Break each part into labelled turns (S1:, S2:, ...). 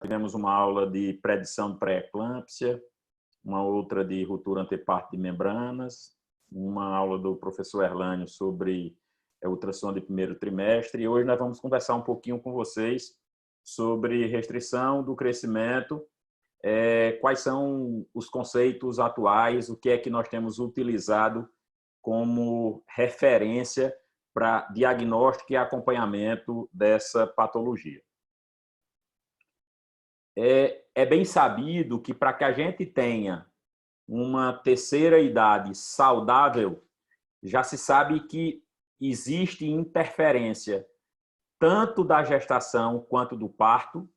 S1: tivemos uma aula de predição de pré-eclâmpsia, uma outra de ruptura anteparto de membranas, uma aula do professor Erlânio sobre ultrassom de primeiro trimestre, e hoje nós vamos conversar um pouquinho com vocês sobre restrição do crescimento, quais são os conceitos atuais, o que é que nós temos utilizado como referência para diagnóstico e acompanhamento dessa patologia. É bem sabido que para que a gente tenha uma terceira idade saudável, já se sabe que existe interferência tanto da gestação quanto do parto,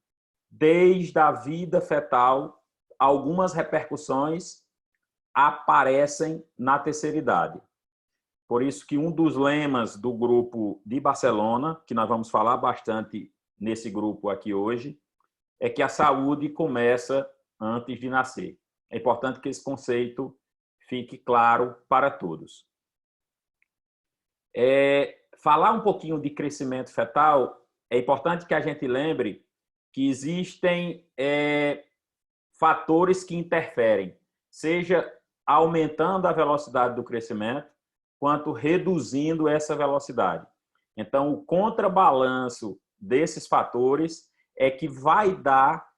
S1: desde a vida fetal, algumas repercussões aparecem na terceira idade. Por isso que um dos lemas do grupo de Barcelona, que nós vamos falar bastante nesse grupo aqui hoje, é que a saúde começa antes de nascer. É importante que esse conceito fique claro para todos. Falar um pouquinho de crescimento fetal, é importante que a gente lembre que existem fatores que interferem, seja aumentando a velocidade do crescimento, quanto reduzindo essa velocidade. Então, o contrabalanço desses fatores é que vai dar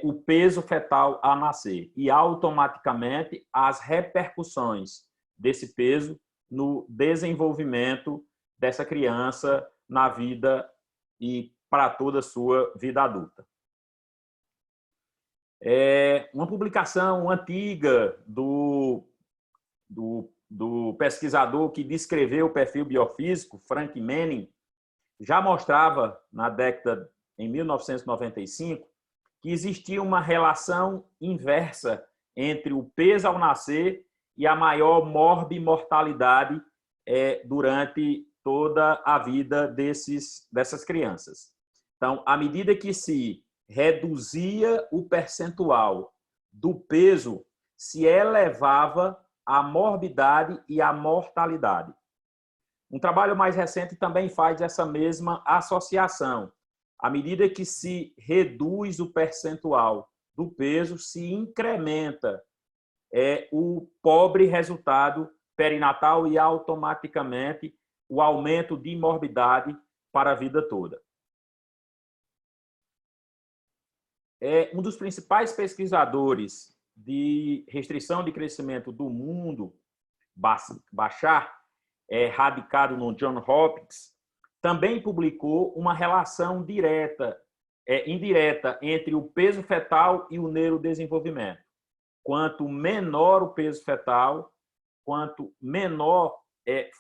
S1: o peso fetal a nascer e automaticamente as repercussões desse peso no desenvolvimento dessa criança na vida e para toda a sua vida adulta. Uma publicação antiga do pesquisador que descreveu o perfil biofísico, Frank Manning, já mostrava na década em 1995, que existia uma relação inversa entre o peso ao nascer e a maior morbimortalidade durante toda a vida dessas crianças. Então, à medida que se reduzia o percentual do peso, se elevava a morbidade e a mortalidade. Um trabalho mais recente também faz essa mesma associação. À medida que se reduz o percentual do peso, se incrementa o pobre resultado perinatal e automaticamente o aumento de morbidade para a vida toda. Um dos principais pesquisadores de restrição de crescimento do mundo, Bashar, radicado no Johns Hopkins, também publicou uma relação indireta entre o peso fetal e o neurodesenvolvimento. Quanto menor o peso fetal, quanto menor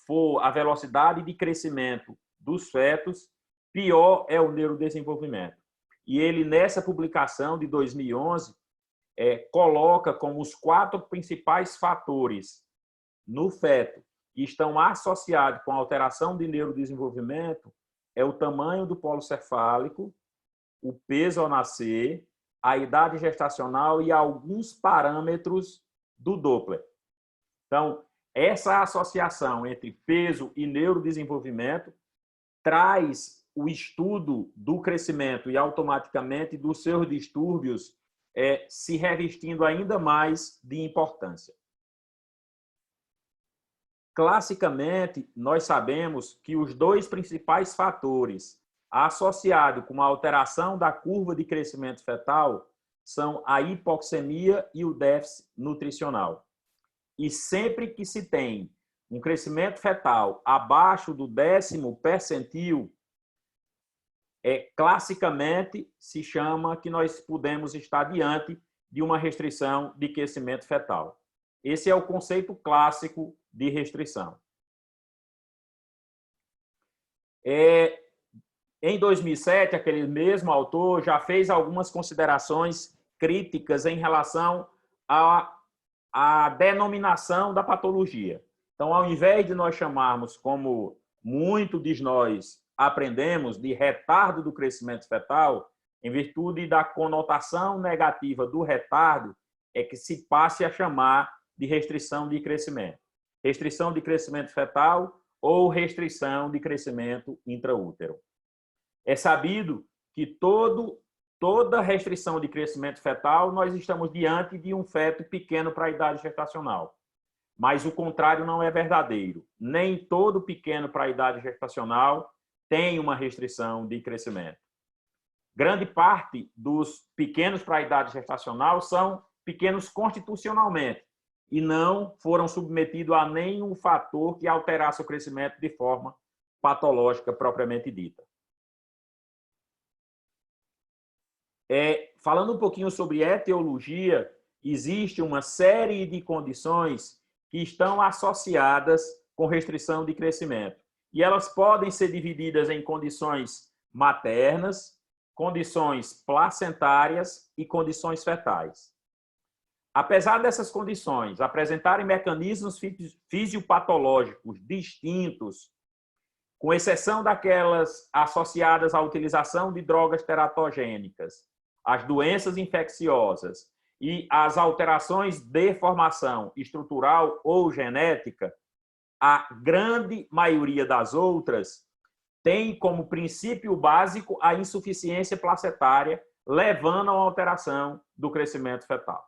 S1: for a velocidade de crescimento dos fetos, pior é o neurodesenvolvimento. E ele, nessa publicação de 2011, coloca como os 4 principais fatores no feto que estão associados com a alteração de neurodesenvolvimento o tamanho do polo cefálico, o peso ao nascer, a idade gestacional e alguns parâmetros do Doppler. Então, essa associação entre peso e neurodesenvolvimento traz o estudo do crescimento e automaticamente dos seus distúrbios se revestindo ainda mais de importância. Classicamente, nós sabemos que os 2 principais fatores associados com a alteração da curva de crescimento fetal são a hipoxemia e o déficit nutricional. E sempre que se tem um crescimento fetal abaixo do 10º percentil, classicamente se chama que nós podemos estar diante de uma restrição de crescimento fetal. Esse é o conceito clássico de restrição. Em 2007, aquele mesmo autor já fez algumas considerações críticas em relação à denominação da patologia. Então, ao invés de nós chamarmos, como muitos de nós aprendemos, de retardo do crescimento fetal, em virtude da conotação negativa do retardo, que se passe a chamar de restrição de crescimento. Restrição de crescimento fetal ou restrição de crescimento intraútero. É sabido que todo toda restrição de crescimento fetal, nós estamos diante de um feto pequeno para a idade gestacional. Mas o contrário não é verdadeiro. Nem todo pequeno para a idade gestacional tem uma restrição de crescimento. Grande parte dos pequenos para a idade gestacional são pequenos constitucionalmente e não foram submetidos a nenhum fator que alterasse o crescimento de forma patológica propriamente dita. Falando um pouquinho sobre etiologia, existe uma série de condições que estão associadas com restrição de crescimento. E elas podem ser divididas em condições maternas, condições placentárias e condições fetais. Apesar dessas condições apresentarem mecanismos fisiopatológicos distintos, com exceção daquelas associadas à utilização de drogas teratogênicas, as doenças infecciosas e as alterações de formação estrutural ou genética, a grande maioria das outras tem como princípio básico a insuficiência placentária, levando a uma alteração do crescimento fetal.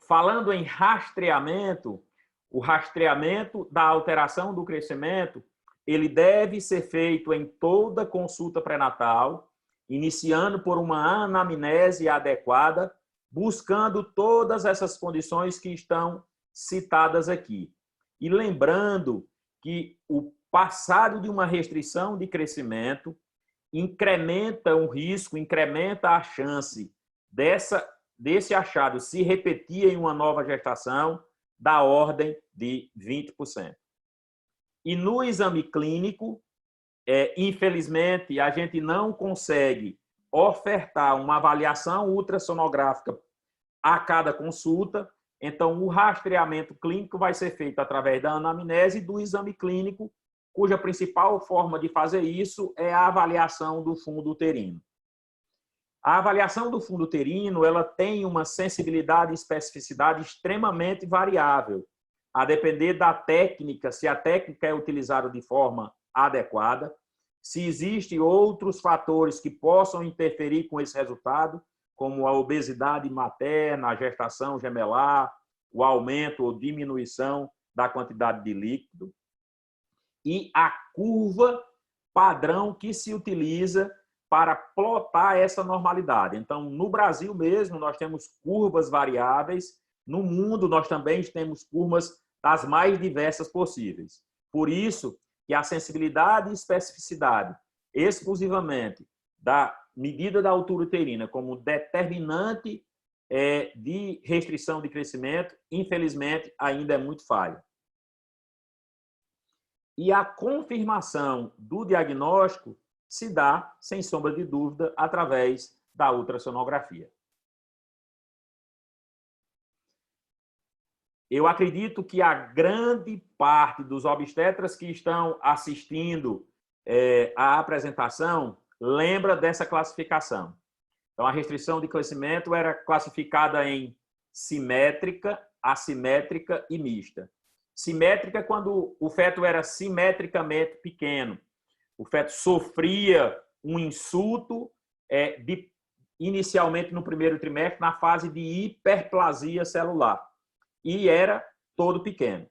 S1: Falando em rastreamento, o rastreamento da alteração do crescimento, ele deve ser feito em toda consulta pré-natal, iniciando por uma anamnese adequada, buscando todas essas condições que estão citadas aqui. E lembrando que o passado de uma restrição de crescimento incrementa o risco, incrementa a chance desse achado se repetir em uma nova gestação da ordem de 20%. E no exame clínico, infelizmente, a gente não consegue ofertar uma avaliação ultrassonográfica a cada consulta. Então, o rastreamento clínico vai ser feito através da anamnese e do exame clínico, cuja principal forma de fazer isso é a avaliação do fundo uterino. A avaliação do fundo uterino, ela tem uma sensibilidade e especificidade extremamente variável, a depender da técnica, se a técnica é utilizada de forma adequada, se existem outros fatores que possam interferir com esse resultado, como a obesidade materna, a gestação gemelar, o aumento ou diminuição da quantidade de líquido, e a curva padrão que se utiliza para plotar essa normalidade. Então, no Brasil mesmo, nós temos curvas variáveis, no mundo nós também temos curvas das mais diversas possíveis. Por isso que a sensibilidade e especificidade exclusivamente da medida da altura uterina como determinante de restrição de crescimento, infelizmente, ainda é muito falha. E a confirmação do diagnóstico se dá, sem sombra de dúvida, através da ultrassonografia. Eu acredito que a grande parte dos obstetras que estão assistindo à apresentação lembra dessa classificação. Então, a restrição de crescimento era classificada em simétrica, assimétrica e mista. Simétrica quando o feto era simetricamente pequeno. O feto sofria um insulto inicialmente no primeiro trimestre, na fase de hiperplasia celular. E era todo pequeno.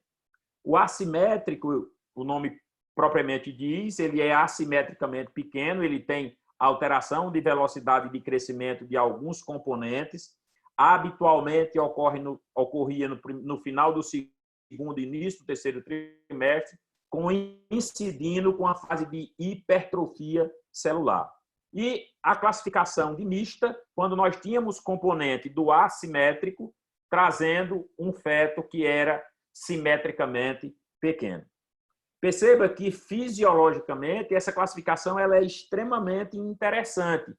S1: O assimétrico, o nome propriamente diz, ele é assimetricamente pequeno, ele tem alteração de velocidade de crescimento de alguns componentes, habitualmente ocorria no final do segundo e início do terceiro trimestre, coincidindo com a fase de hipertrofia celular. E a classificação de mista, quando nós tínhamos componente do assimétrico, trazendo um feto que era simetricamente pequeno. Perceba que, fisiologicamente, essa classificação ela é extremamente interessante,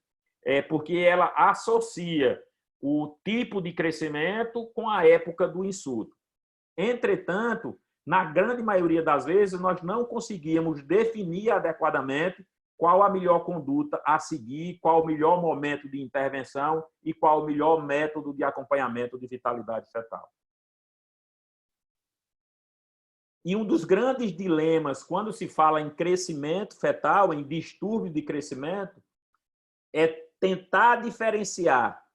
S1: porque ela associa o tipo de crescimento com a época do insulto. Entretanto, na grande maioria das vezes, nós não conseguíamos definir adequadamente qual a melhor conduta a seguir, qual o melhor momento de intervenção e qual o melhor método de acompanhamento de vitalidade fetal. E um dos grandes dilemas quando se fala em crescimento fetal, em distúrbio de crescimento, é tentar diferenciar,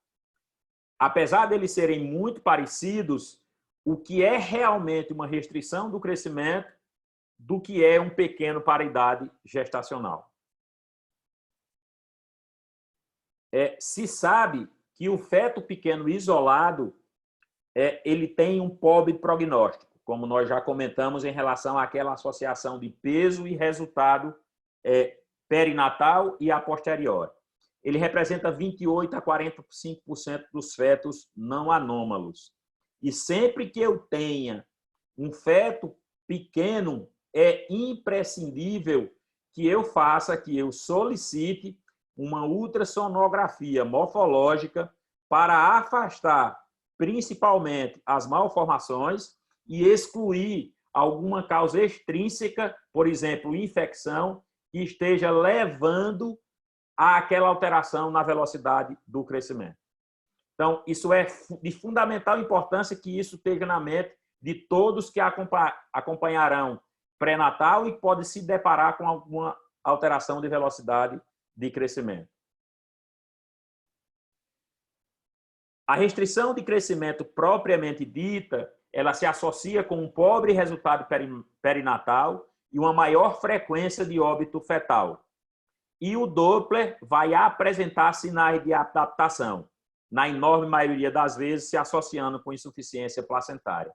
S1: apesar deles serem muito parecidos, o que é realmente uma restrição do crescimento do que é um pequeno para a idade gestacional. Se sabe que o feto pequeno isolado ele tem um pobre prognóstico, como nós já comentamos em relação àquela associação de peso e resultado perinatal e a posteriori. Ele representa 28% a 45% dos fetos não anômalos. E sempre que eu tenha um feto pequeno, é imprescindível que eu solicite uma ultrassonografia morfológica para afastar principalmente as malformações e excluir alguma causa extrínseca, por exemplo, infecção, que esteja levando àquela alteração na velocidade do crescimento. Então, isso é de fundamental importância que isso esteja na mente de todos que acompanharão pré-natal e podem se deparar com alguma alteração de velocidade de crescimento. A restrição de crescimento propriamente dita, ela se associa com um pobre resultado perinatal e uma maior frequência de óbito fetal. E o Doppler vai apresentar sinais de adaptação, na enorme maioria das vezes se associando com insuficiência placentária.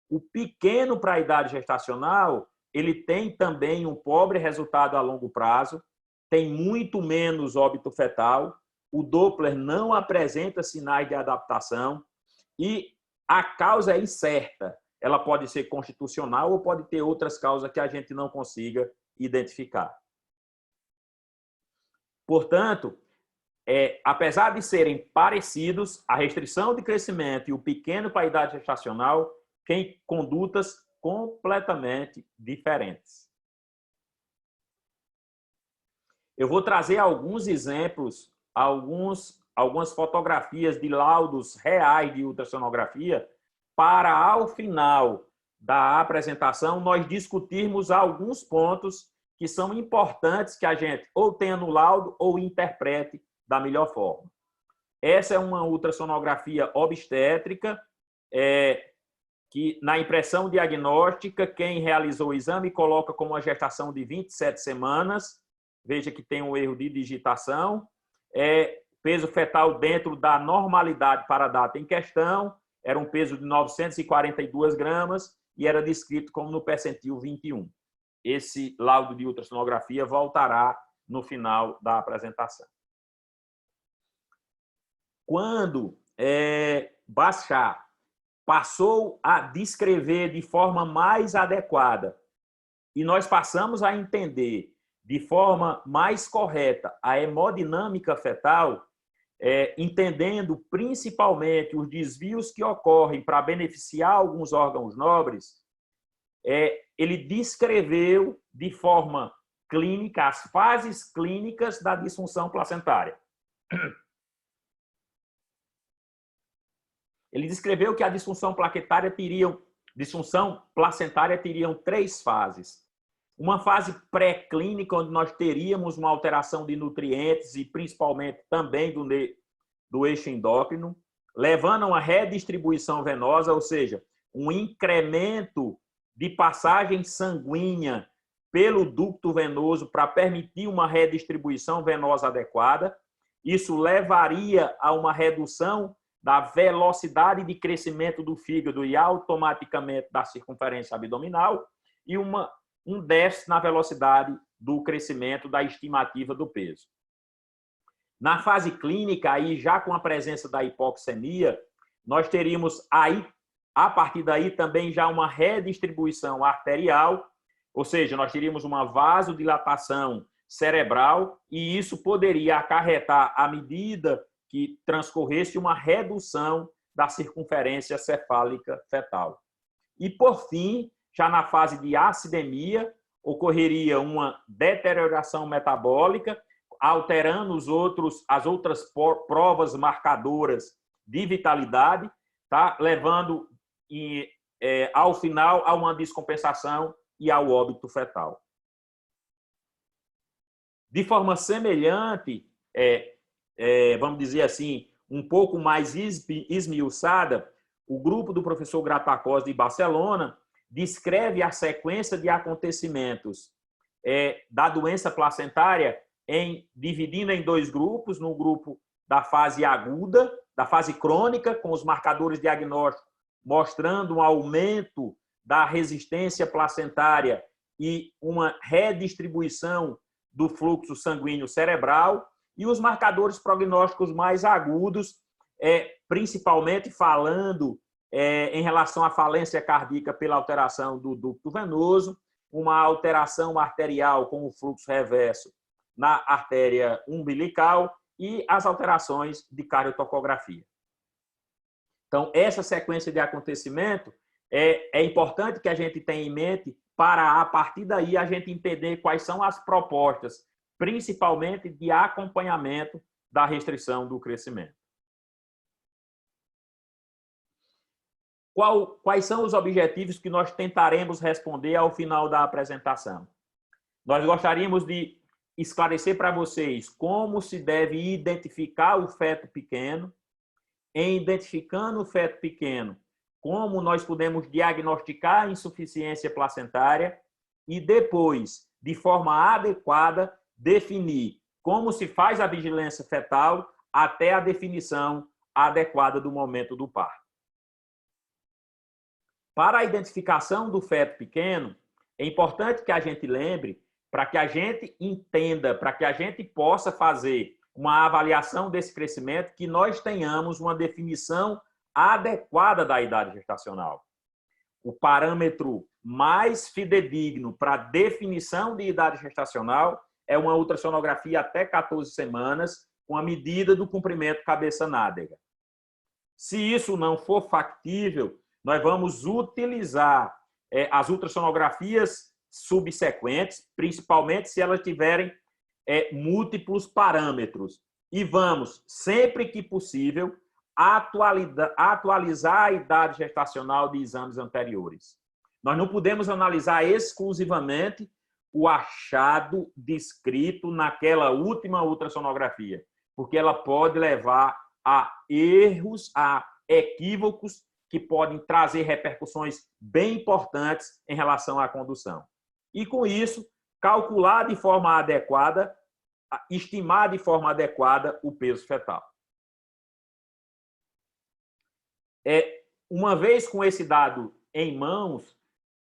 S1: O pequeno para a idade gestacional, ele tem também um pobre resultado a longo prazo, tem muito menos óbito fetal, o Doppler não apresenta sinais de adaptação e a causa é incerta. Ela pode ser constitucional ou pode ter outras causas que a gente não consiga identificar. Portanto, apesar de serem parecidos, a restrição de crescimento e o pequeno para a idade gestacional têm condutas completamente diferentes. Eu vou trazer alguns exemplos, algumas fotografias de laudos reais de ultrassonografia para, ao final da apresentação, nós discutirmos alguns pontos que são importantes que a gente ou tenha no laudo ou interprete da melhor forma. Essa é uma ultrassonografia obstétrica, que na impressão diagnóstica, quem realizou o exame coloca como uma gestação de 27 semanas, veja que tem um erro de digitação, peso fetal dentro da normalidade para a data em questão, era um peso de 942 gramas e era descrito como no percentil 21. Esse laudo de ultrassonografia voltará no final da apresentação. Quando Bachat passou a descrever de forma mais adequada e nós passamos a entender de forma mais correta a hemodinâmica fetal, entendendo principalmente os desvios que ocorrem para beneficiar alguns órgãos nobres, ele descreveu de forma clínica as fases clínicas da disfunção placentária. Ele descreveu que a disfunção placentária teriam 3 fases. Uma fase pré-clínica, onde nós teríamos uma alteração de nutrientes e principalmente também do eixo endócrino, levando a uma redistribuição venosa, ou seja, um incremento de passagem sanguínea pelo ducto venoso para permitir uma redistribuição venosa adequada. Isso levaria a uma redução da velocidade de crescimento do fígado e automaticamente da circunferência abdominal e um déficit na velocidade do crescimento da estimativa do peso. Na fase clínica, aí já com a presença da hipoxemia, nós teríamos aí, a partir daí também já uma redistribuição arterial, ou seja, nós teríamos uma vasodilatação cerebral e isso poderia acarretar, à medida que transcorresse, uma redução da circunferência cefálica fetal. E, por fim, já na fase de acidemia, ocorreria uma deterioração metabólica, alterando as outras provas marcadoras de vitalidade, tá? Levando ao final, há uma descompensação e ao óbito fetal. De forma semelhante, vamos dizer assim, um pouco mais esmiuçada, o grupo do professor Gratacós de Barcelona descreve a sequência de acontecimentos da doença placentária dividindo em dois grupos, no grupo da fase aguda, da fase crônica, com os marcadores diagnósticos mostrando um aumento da resistência placentária e uma redistribuição do fluxo sanguíneo cerebral, e os marcadores prognósticos mais agudos, principalmente falando em relação à falência cardíaca pela alteração do ducto venoso, uma alteração arterial com o fluxo reverso na artéria umbilical e as alterações de cardiotocografia. Então, essa sequência de acontecimento é importante que a gente tenha em mente para, a partir daí, a gente entender quais são as propostas, principalmente de acompanhamento da restrição do crescimento. Quais são os objetivos que nós tentaremos responder ao final da apresentação? Nós gostaríamos de esclarecer para vocês como se deve identificar o feto pequeno, identificando o feto pequeno, como nós podemos diagnosticar a insuficiência placentária e depois, de forma adequada, definir como se faz a vigilância fetal até a definição adequada do momento do parto. Para a identificação do feto pequeno, é importante que a gente lembre, para que a gente entenda, para que a gente possa fazer uma avaliação desse crescimento, que nós tenhamos uma definição adequada da idade gestacional. O parâmetro mais fidedigno para definição de idade gestacional é uma ultrassonografia até 14 semanas, com a medida do comprimento cabeça-nádega. Se isso não for factível, nós vamos utilizar as ultrassonografias subsequentes, principalmente se elas tiverem múltiplos parâmetros. E vamos, sempre que possível, atualizar a idade gestacional de exames anteriores. Nós não podemos analisar exclusivamente o achado descrito naquela última ultrassonografia, porque ela pode levar a erros, a equívocos que podem trazer repercussões bem importantes em relação à condução. E, com isso, calcular de forma adequada, estimar de forma adequada o peso fetal. Uma vez com esse dado em mãos,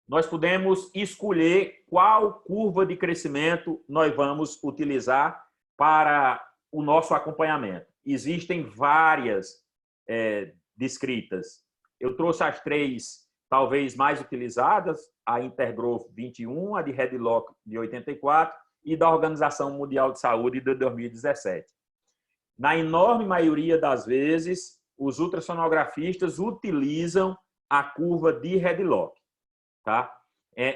S1: nós podemos escolher qual curva de crescimento nós vamos utilizar para o nosso acompanhamento. Existem várias descritas. Eu trouxe as três, talvez, mais utilizadas, a Intergrowth 21, a de Redlock de 84 e da Organização Mundial de Saúde de 2017. Na enorme maioria das vezes, os ultrassonografistas utilizam a curva de Redlock, tá?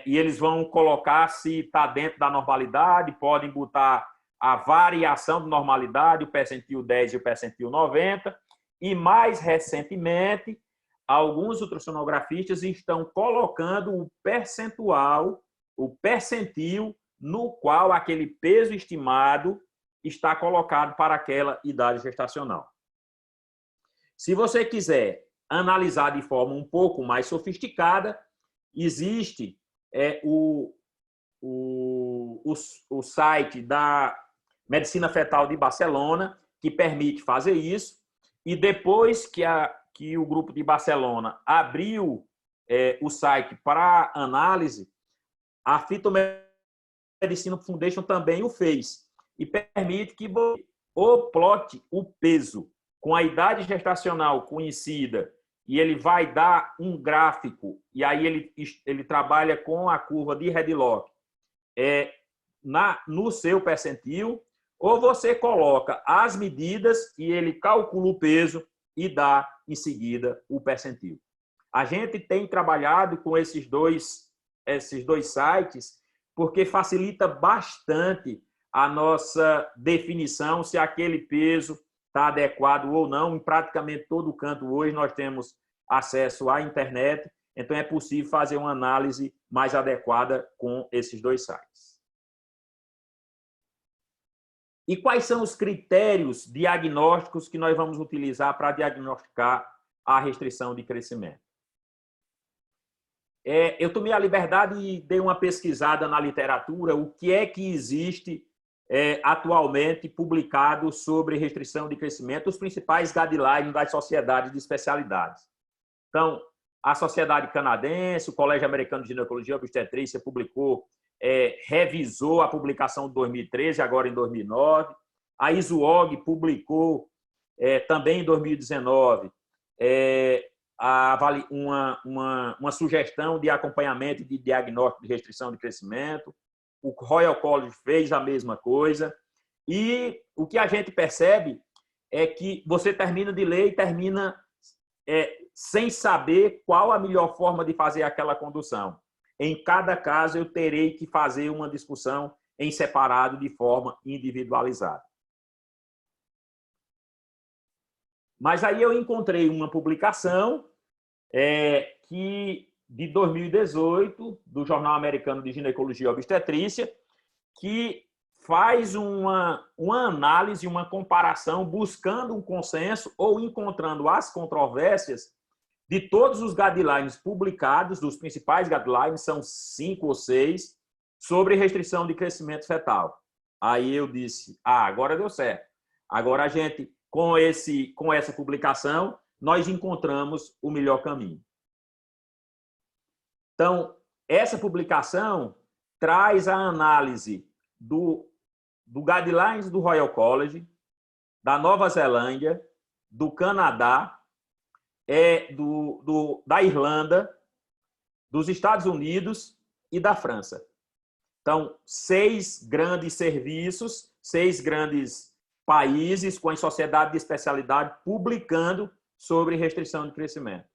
S1: E eles vão colocar se está dentro da normalidade, podem botar a variação de normalidade, o percentil 10 e o percentil 90, e mais recentemente, alguns ultrassonografistas estão colocando o percentual, o percentil no qual aquele peso estimado está colocado para aquela idade gestacional. Se você quiser analisar de forma um pouco mais sofisticada, existe o site da Medicina Fetal de Barcelona, que permite fazer isso, e depois que o grupo de Barcelona abriu o site para análise, a Fitomedicina Foundation também o fez, e permite que você plote o peso com a idade gestacional conhecida, e ele vai dar um gráfico, e aí ele trabalha com a curva de Redlock no seu percentil, ou você coloca as medidas e ele calcula o peso e dá, em seguida, o percentil. A gente tem trabalhado com esses dois sites porque facilita bastante a nossa definição se aquele peso está adequado ou não. Em praticamente todo canto hoje nós temos acesso à internet, então é possível fazer uma análise mais adequada com esses dois sites. E quais são os critérios diagnósticos que nós vamos utilizar para diagnosticar a restrição de crescimento? Eu tomei a liberdade e dei uma pesquisada na literatura, o que é que existe atualmente publicado sobre restrição de crescimento, os principais guidelines das sociedades de especialidades. Então, a Sociedade Canadense, o Colégio Americano de Ginecologia e Obstetrícia publicou, revisou a publicação de 2013, agora em 2009. A ISUOG publicou também em 2019 uma sugestão de acompanhamento de diagnóstico de restrição de crescimento. O Royal College fez a mesma coisa. E o que a gente percebe é que você termina de ler e termina sem saber qual a melhor forma de fazer aquela condução. Em cada caso, eu terei que fazer uma discussão em separado, de forma individualizada. Mas aí eu encontrei uma publicação de 2018, do Jornal Americano de Ginecologia e Obstetrícia, que faz uma análise, uma comparação, buscando um consenso ou encontrando as controvérsias de todos os guidelines publicados, dos principais guidelines, são 5 ou 6, sobre restrição de crescimento fetal. Aí eu disse, agora deu certo. Agora a gente, com essa publicação, nós encontramos o melhor caminho. Então, essa publicação traz a análise do guidelines do Royal College, da Nova Zelândia, do Canadá, da Irlanda, dos Estados Unidos e da França. Então, 6 grandes serviços, 6 grandes países com as sociedades de especialidade publicando sobre restrição de crescimento.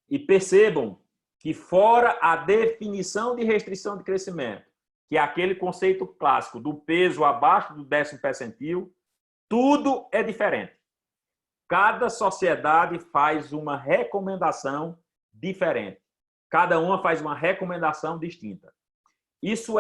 S1: E percebam que, fora a definição de restrição de crescimento, que é aquele conceito clássico do peso abaixo do 10º percentil, tudo é diferente. Cada sociedade faz uma recomendação diferente. Cada uma faz uma recomendação distinta. Isso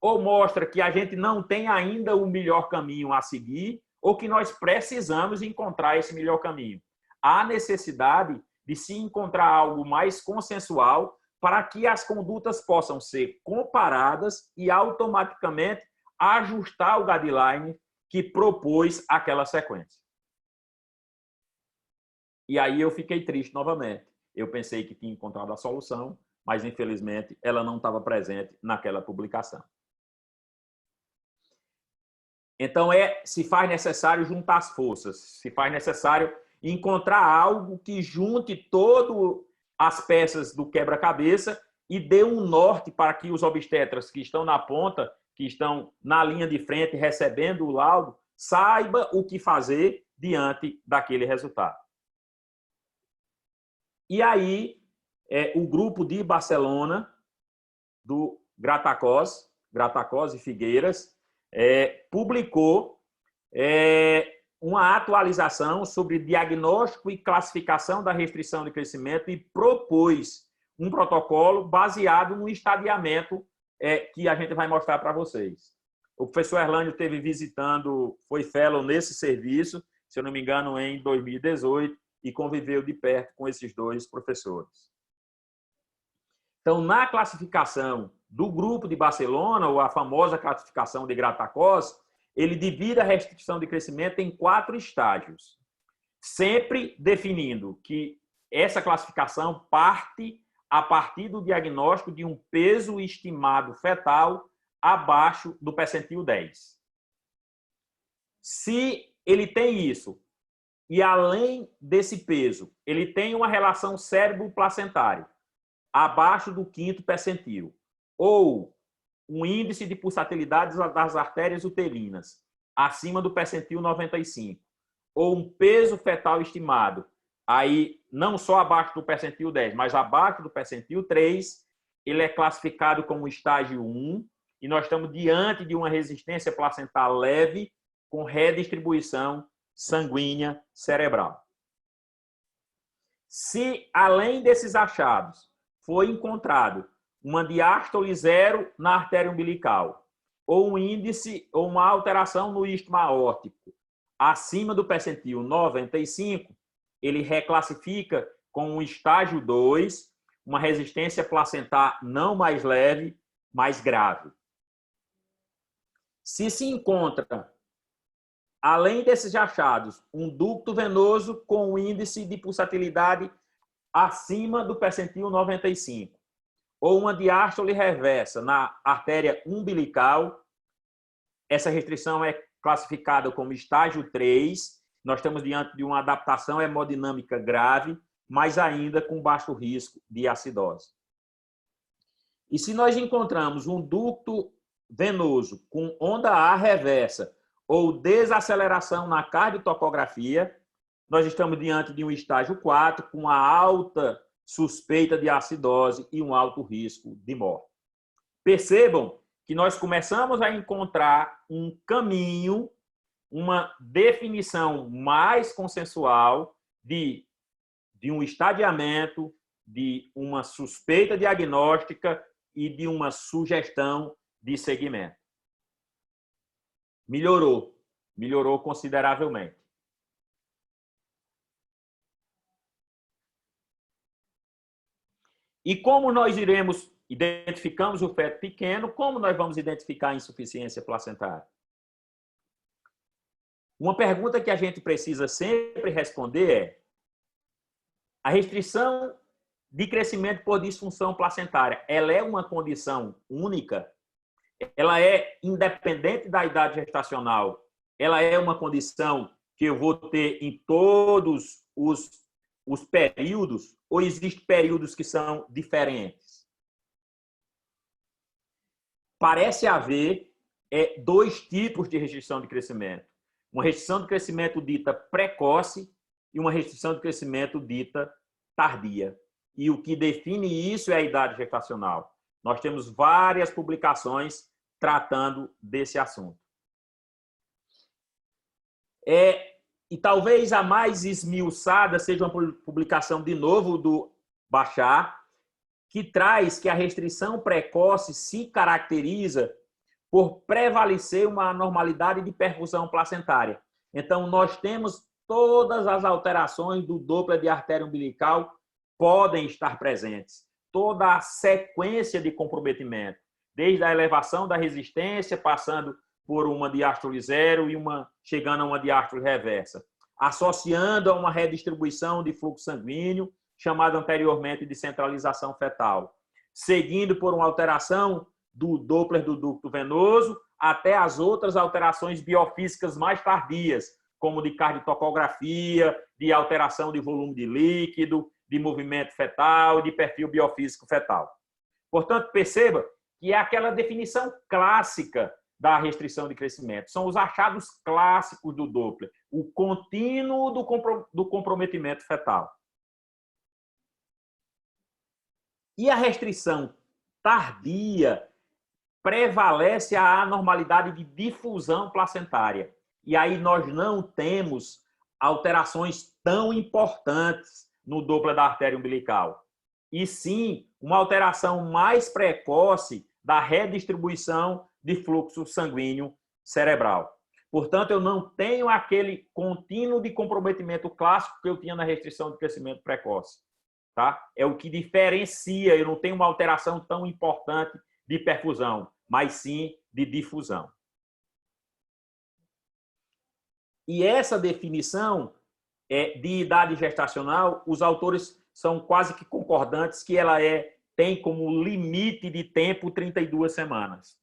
S1: ou mostra que a gente não tem ainda o melhor caminho a seguir, ou que nós precisamos encontrar esse melhor caminho. Há necessidade de se encontrar algo mais consensual para que as condutas possam ser comparadas e automaticamente ajustar o guideline que propôs aquela sequência. E aí eu fiquei triste novamente. Eu pensei que tinha encontrado a solução, mas infelizmente ela não estava presente naquela publicação. Então se faz necessário juntar as forças, se faz necessário encontrar algo que junte todas as peças do quebra-cabeça e dê um norte para que os obstetras que estão na ponta, que estão na linha de frente recebendo o laudo, saiba o que fazer diante daquele resultado. E aí, o grupo de Barcelona, do Gratacós e Figueiras, publicou uma atualização sobre diagnóstico e classificação da restrição de crescimento e propôs um protocolo baseado no estadiamento que a gente vai mostrar para vocês. O professor Erlânio esteve visitando, foi fellow nesse serviço, se eu não me engano, em 2018, e conviveu de perto com esses 2 professores. Então, na classificação do grupo de Barcelona, ou a famosa classificação de Gratacós, ele divide a restrição de crescimento em 4 estágios, sempre definindo que essa classificação parte a partir do diagnóstico de um peso estimado fetal abaixo do percentil 10. Se ele tem isso, e além desse peso, ele tem uma relação cérebro-placentário abaixo do 5º percentil, ou um índice de pulsatilidade das artérias uterinas acima do percentil 95, ou um peso fetal estimado, aí não só abaixo do percentil 10, mas abaixo do percentil 3, ele é classificado como estágio 1, e nós estamos diante de uma resistência placental leve com redistribuição sanguínea cerebral. Se, além desses achados, foi encontrado uma diástole zero na artéria umbilical, ou um índice ou uma alteração no istmo aórtico acima do percentil 95, ele reclassifica com um estágio 2, uma resistência placentar não mais leve, mais grave. Se se encontra, além desses achados, um ducto venoso com um índice de pulsatilidade acima do percentil 95, ou uma diástole reversa na artéria umbilical, essa restrição é classificada como estágio 3, nós estamos diante de uma adaptação hemodinâmica grave, mas ainda com baixo risco de acidose. E se nós encontramos um ducto venoso com onda A reversa ou desaceleração na cardiotocografia, nós estamos diante de um estágio 4 com uma alta suspeita de acidose e um alto risco de morte. Percebam que nós começamos a encontrar um caminho, uma definição mais consensual de um estadiamento, de uma suspeita diagnóstica e de uma sugestão de segmento. Melhorou consideravelmente. E como nós identificamos o feto pequeno, como nós vamos identificar a insuficiência placentária? Uma pergunta que a gente precisa sempre responder é: a restrição de crescimento por disfunção placentária, ela é uma condição única? Ela é independente da idade gestacional? Ela é uma condição que eu vou ter em todos os períodos? Ou existem períodos que são diferentes? Parece haver dois tipos de restrição de crescimento. Uma restrição de crescimento dita precoce e uma restrição de crescimento dita tardia. E o que define isso é a idade gestacional. Nós temos várias publicações tratando desse assunto. E talvez a mais esmiuçada seja uma publicação, de novo, do Bachar, que traz que a restrição precoce se caracteriza por prevalecer uma anormalidade de perfusão placentária. Então, nós temos todas as alterações do Doppler de artéria umbilical podem estar presentes. Toda a sequência de comprometimento, desde a elevação da resistência, passando por uma diástole zero e chegando a uma diástole reversa, associando a uma redistribuição de fluxo sanguíneo, chamada anteriormente de centralização fetal, seguindo por uma alteração do Doppler do ducto venoso até as outras alterações biofísicas mais tardias, como de cardiotocografia, de alteração de volume de líquido, de movimento fetal, de perfil biofísico fetal. Portanto, perceba que é aquela definição clássica da restrição de crescimento. São os achados clássicos do Doppler, o contínuo do comprometimento fetal. E a restrição tardia prevalece a anormalidade de difusão placentária. E aí nós não temos alterações tão importantes no Doppler da artéria umbilical. E sim, uma alteração mais precoce da redistribuição de fluxo sanguíneo cerebral. Portanto, eu não tenho aquele contínuo de comprometimento clássico que eu tinha na restrição de crescimento precoce. Tá? É o que diferencia, eu não tenho uma alteração tão importante de perfusão, mas sim de difusão. E essa definição de idade gestacional, os autores são quase que concordantes que ela tem como limite de tempo 32 semanas.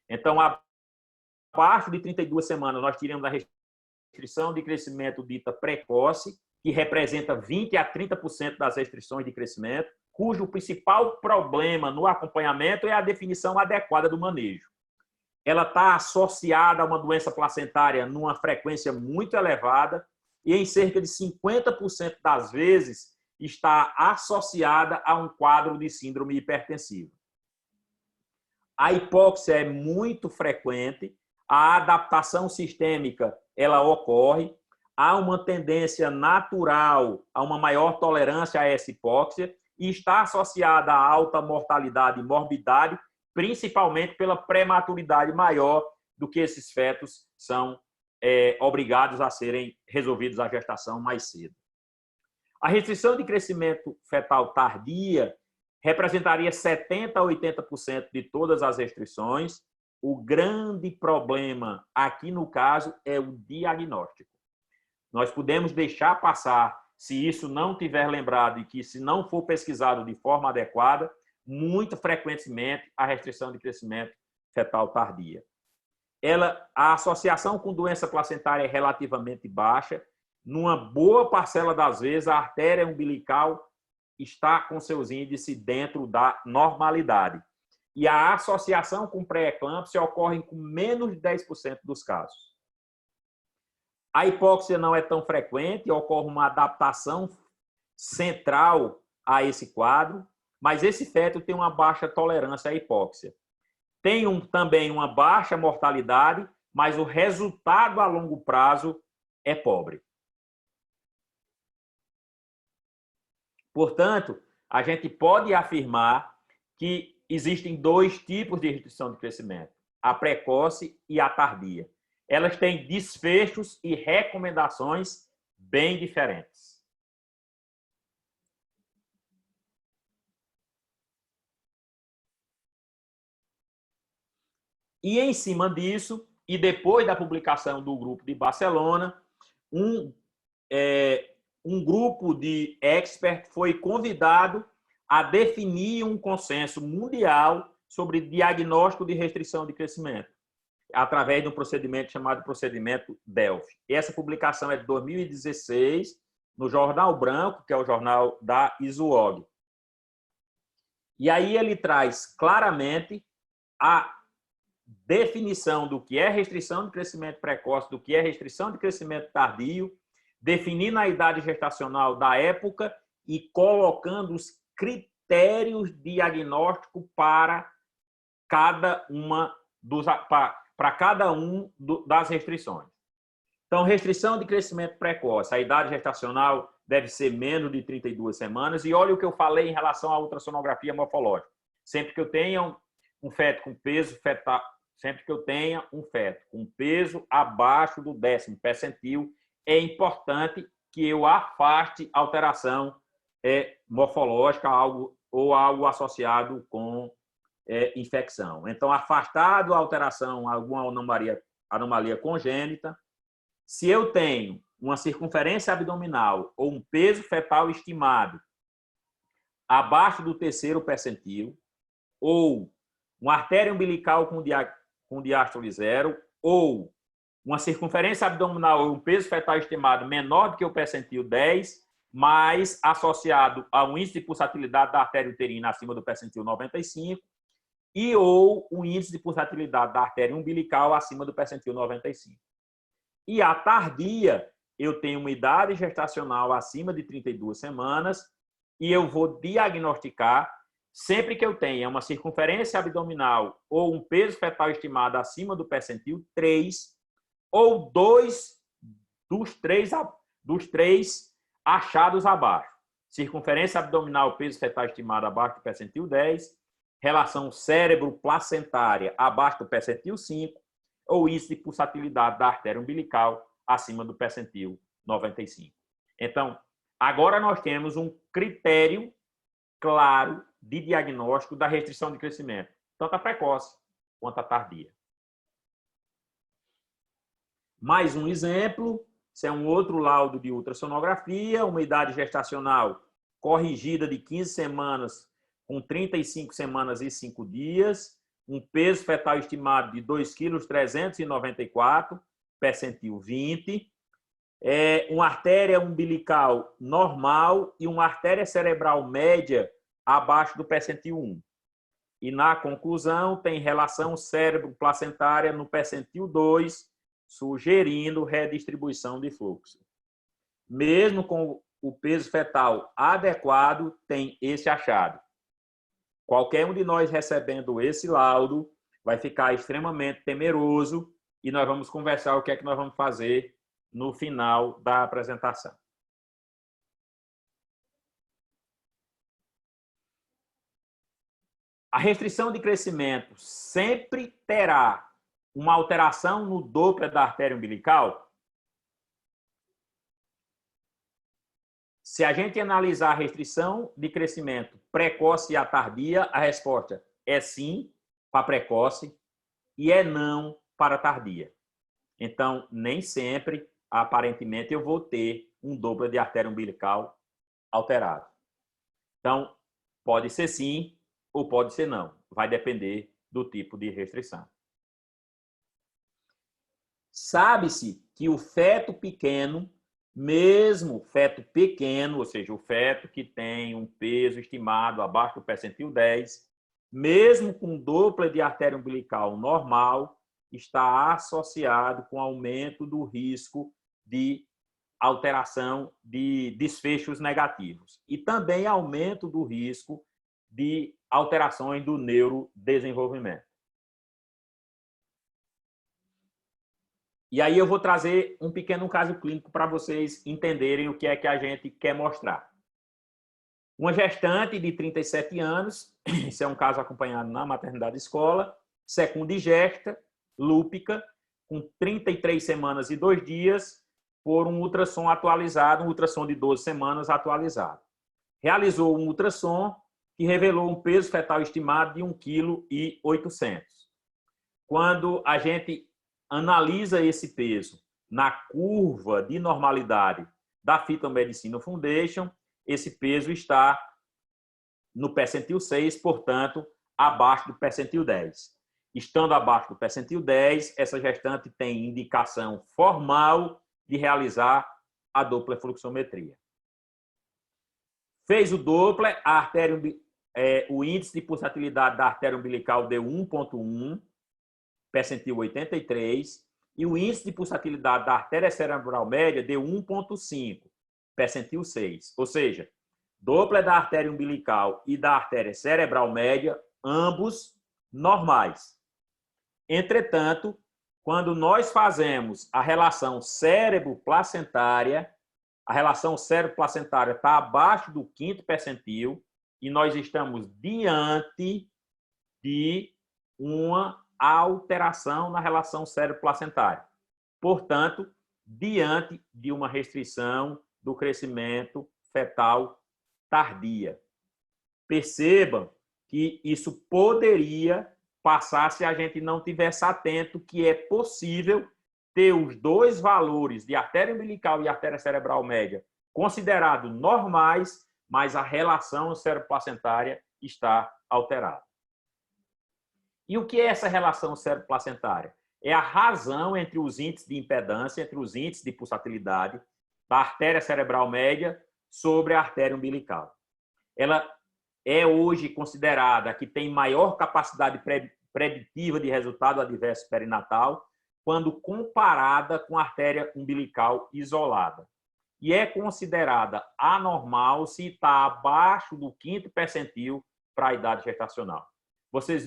S1: Então, abaixo de 32 semanas, nós tiramos a restrição de crescimento dita precoce, que representa 20% a 30% das restrições de crescimento, cujo principal problema no acompanhamento é a definição adequada do manejo. Ela está associada a uma doença placentária numa frequência muito elevada e em cerca de 50% das vezes está associada a um quadro de síndrome hipertensiva. A hipóxia é muito frequente, a adaptação sistêmica ela ocorre, há uma tendência natural a uma maior tolerância a essa hipóxia e está associada a alta mortalidade e morbidade, principalmente pela prematuridade maior do que esses fetos são obrigados a serem resolvidos à gestação mais cedo. A restrição de crescimento fetal tardia representaria 70% a 80% de todas as restrições. O grande problema aqui no caso é o diagnóstico. Nós podemos deixar passar se isso não tiver lembrado e que se não for pesquisado de forma adequada, muito frequentemente a restrição de crescimento fetal tardia. A associação com doença placentária é relativamente baixa. Numa boa parcela das vezes, a artéria umbilical está com seus índices dentro da normalidade. E a associação com pré-eclâmpsia ocorre com menos de 10% dos casos. A hipóxia não é tão frequente, ocorre uma adaptação central a esse quadro, mas esse feto tem uma baixa tolerância à hipóxia. Tem também uma baixa mortalidade, mas o resultado a longo prazo é pobre. Portanto, a gente pode afirmar que existem dois tipos de restrição de crescimento, a precoce e a tardia. Elas têm desfechos e recomendações bem diferentes. E em cima disso, e depois da publicação do grupo de Barcelona, um grupo de experts foi convidado a definir um consenso mundial sobre diagnóstico de restrição de crescimento, através de um procedimento chamado procedimento Delphi. Essa publicação é de 2016, no Jornal Branco, que é o jornal da ISUOG. E aí ele traz claramente a definição do que é restrição de crescimento precoce, do que é restrição de crescimento tardio, definindo a idade gestacional da época e colocando os critérios diagnósticos para cada uma das restrições. Então, restrição de crescimento precoce, a idade gestacional deve ser menos de 32 semanas. E olha o que eu falei em relação à ultrassonografia morfológica. Sempre que eu tenha um feto com peso fetal, sempre que eu tenha um feto com peso abaixo do 10º percentil, é importante que eu afaste alteração morfológica ou algo associado com infecção. Então, afastado a alteração, alguma anomalia congênita. Se eu tenho uma circunferência abdominal ou um peso fetal estimado abaixo do 3º percentil, ou uma artéria umbilical com diástole 0, ou uma circunferência abdominal ou um peso fetal estimado menor do que o percentil 10, mas associado a um índice de pulsatilidade da artéria uterina acima do percentil 95, e ou o índice de pulsatilidade da artéria umbilical acima do percentil 95. E a tardia, eu tenho uma idade gestacional acima de 32 semanas e eu vou diagnosticar sempre que eu tenha uma circunferência abdominal ou um peso fetal estimado acima do percentil 3 ou 2 dos três achados abaixo. Circunferência abdominal, peso fetal estimado abaixo do percentil 10, relação cérebro-placentária abaixo do percentil 5, ou índice de pulsatilidade da artéria umbilical acima do percentil 95. Então, agora nós temos um critério claro de diagnóstico da restrição de crescimento, tanto a precoce quanto a tardia. Mais um exemplo, esse é um outro laudo de ultrassonografia, uma idade gestacional corrigida de 15 semanas com 35 semanas e 5 dias, um peso fetal estimado de 2,394 kg, percentil 20, uma artéria umbilical normal e uma artéria cerebral média abaixo do percentil 1. E na conclusão tem relação cérebro-placentária no percentil 2, sugerindo redistribuição de fluxo. Mesmo com o peso fetal adequado, tem esse achado. Qualquer um de nós recebendo esse laudo vai ficar extremamente temeroso e nós vamos conversar o que é que nós vamos fazer no final da apresentação. A restrição de crescimento sempre terá uma alteração no Doppler da artéria umbilical? Se a gente analisar a restrição de crescimento precoce e a tardia, a resposta é sim para precoce e é não para tardia. Então, nem sempre, aparentemente, eu vou ter um Doppler de artéria umbilical alterado. Então, pode ser sim ou pode ser não. Vai depender do tipo de restrição. Sabe-se que o feto pequeno, mesmo feto pequeno, ou seja, o feto que tem um peso estimado abaixo do percentil 10, mesmo com Doppler de artéria umbilical normal, está associado com aumento do risco de alteração de desfechos negativos e também aumento do risco de alterações do neurodesenvolvimento. E aí eu vou trazer um pequeno caso clínico para vocês entenderem o que é que a gente quer mostrar. Uma gestante de 37 anos, isso é um caso acompanhado na maternidade escola, secundigesta, lúpica, com 33 semanas e 2 dias, por um ultrassom atualizado, um ultrassom de 12 semanas atualizado. Realizou um ultrassom que revelou um peso fetal estimado de 1,8 kg. Quando a gente analisa esse peso na curva de normalidade da Fetal Medicine Foundation, esse peso está no percentil 6, portanto, abaixo do percentil 10. Estando abaixo do percentil 10, essa gestante tem indicação formal de realizar a Doppler fluxometria. Fez o Doppler, a artéria, o índice de pulsatilidade da artéria umbilical deu 1,1, percentil 83, e o índice de pulsatilidade da artéria cerebral média deu 1,5, percentil 6. Ou seja, Doppler da artéria umbilical e da artéria cerebral média, ambos normais. Entretanto, quando nós fazemos a relação cérebro-placentária, a relação cérebro-placentária está abaixo do 5º percentil e nós estamos diante de uma alteração na relação cérebro-placentária. Portanto, diante de uma restrição do crescimento fetal tardia. Percebam que isso poderia passar se a gente não tivesse atento que é possível ter os dois valores de artéria umbilical e artéria cerebral média considerados normais, mas a relação cérebro-placentária está alterada. E o que é essa relação cérebro-placentária? É a razão entre os índices de impedância, entre os índices de pulsatilidade da artéria cerebral média sobre a artéria umbilical. Ela é hoje considerada que tem maior capacidade preditiva de resultado adverso perinatal quando comparada com a artéria umbilical isolada. E é considerada anormal se está abaixo do 5º percentil para a idade gestacional. Vocês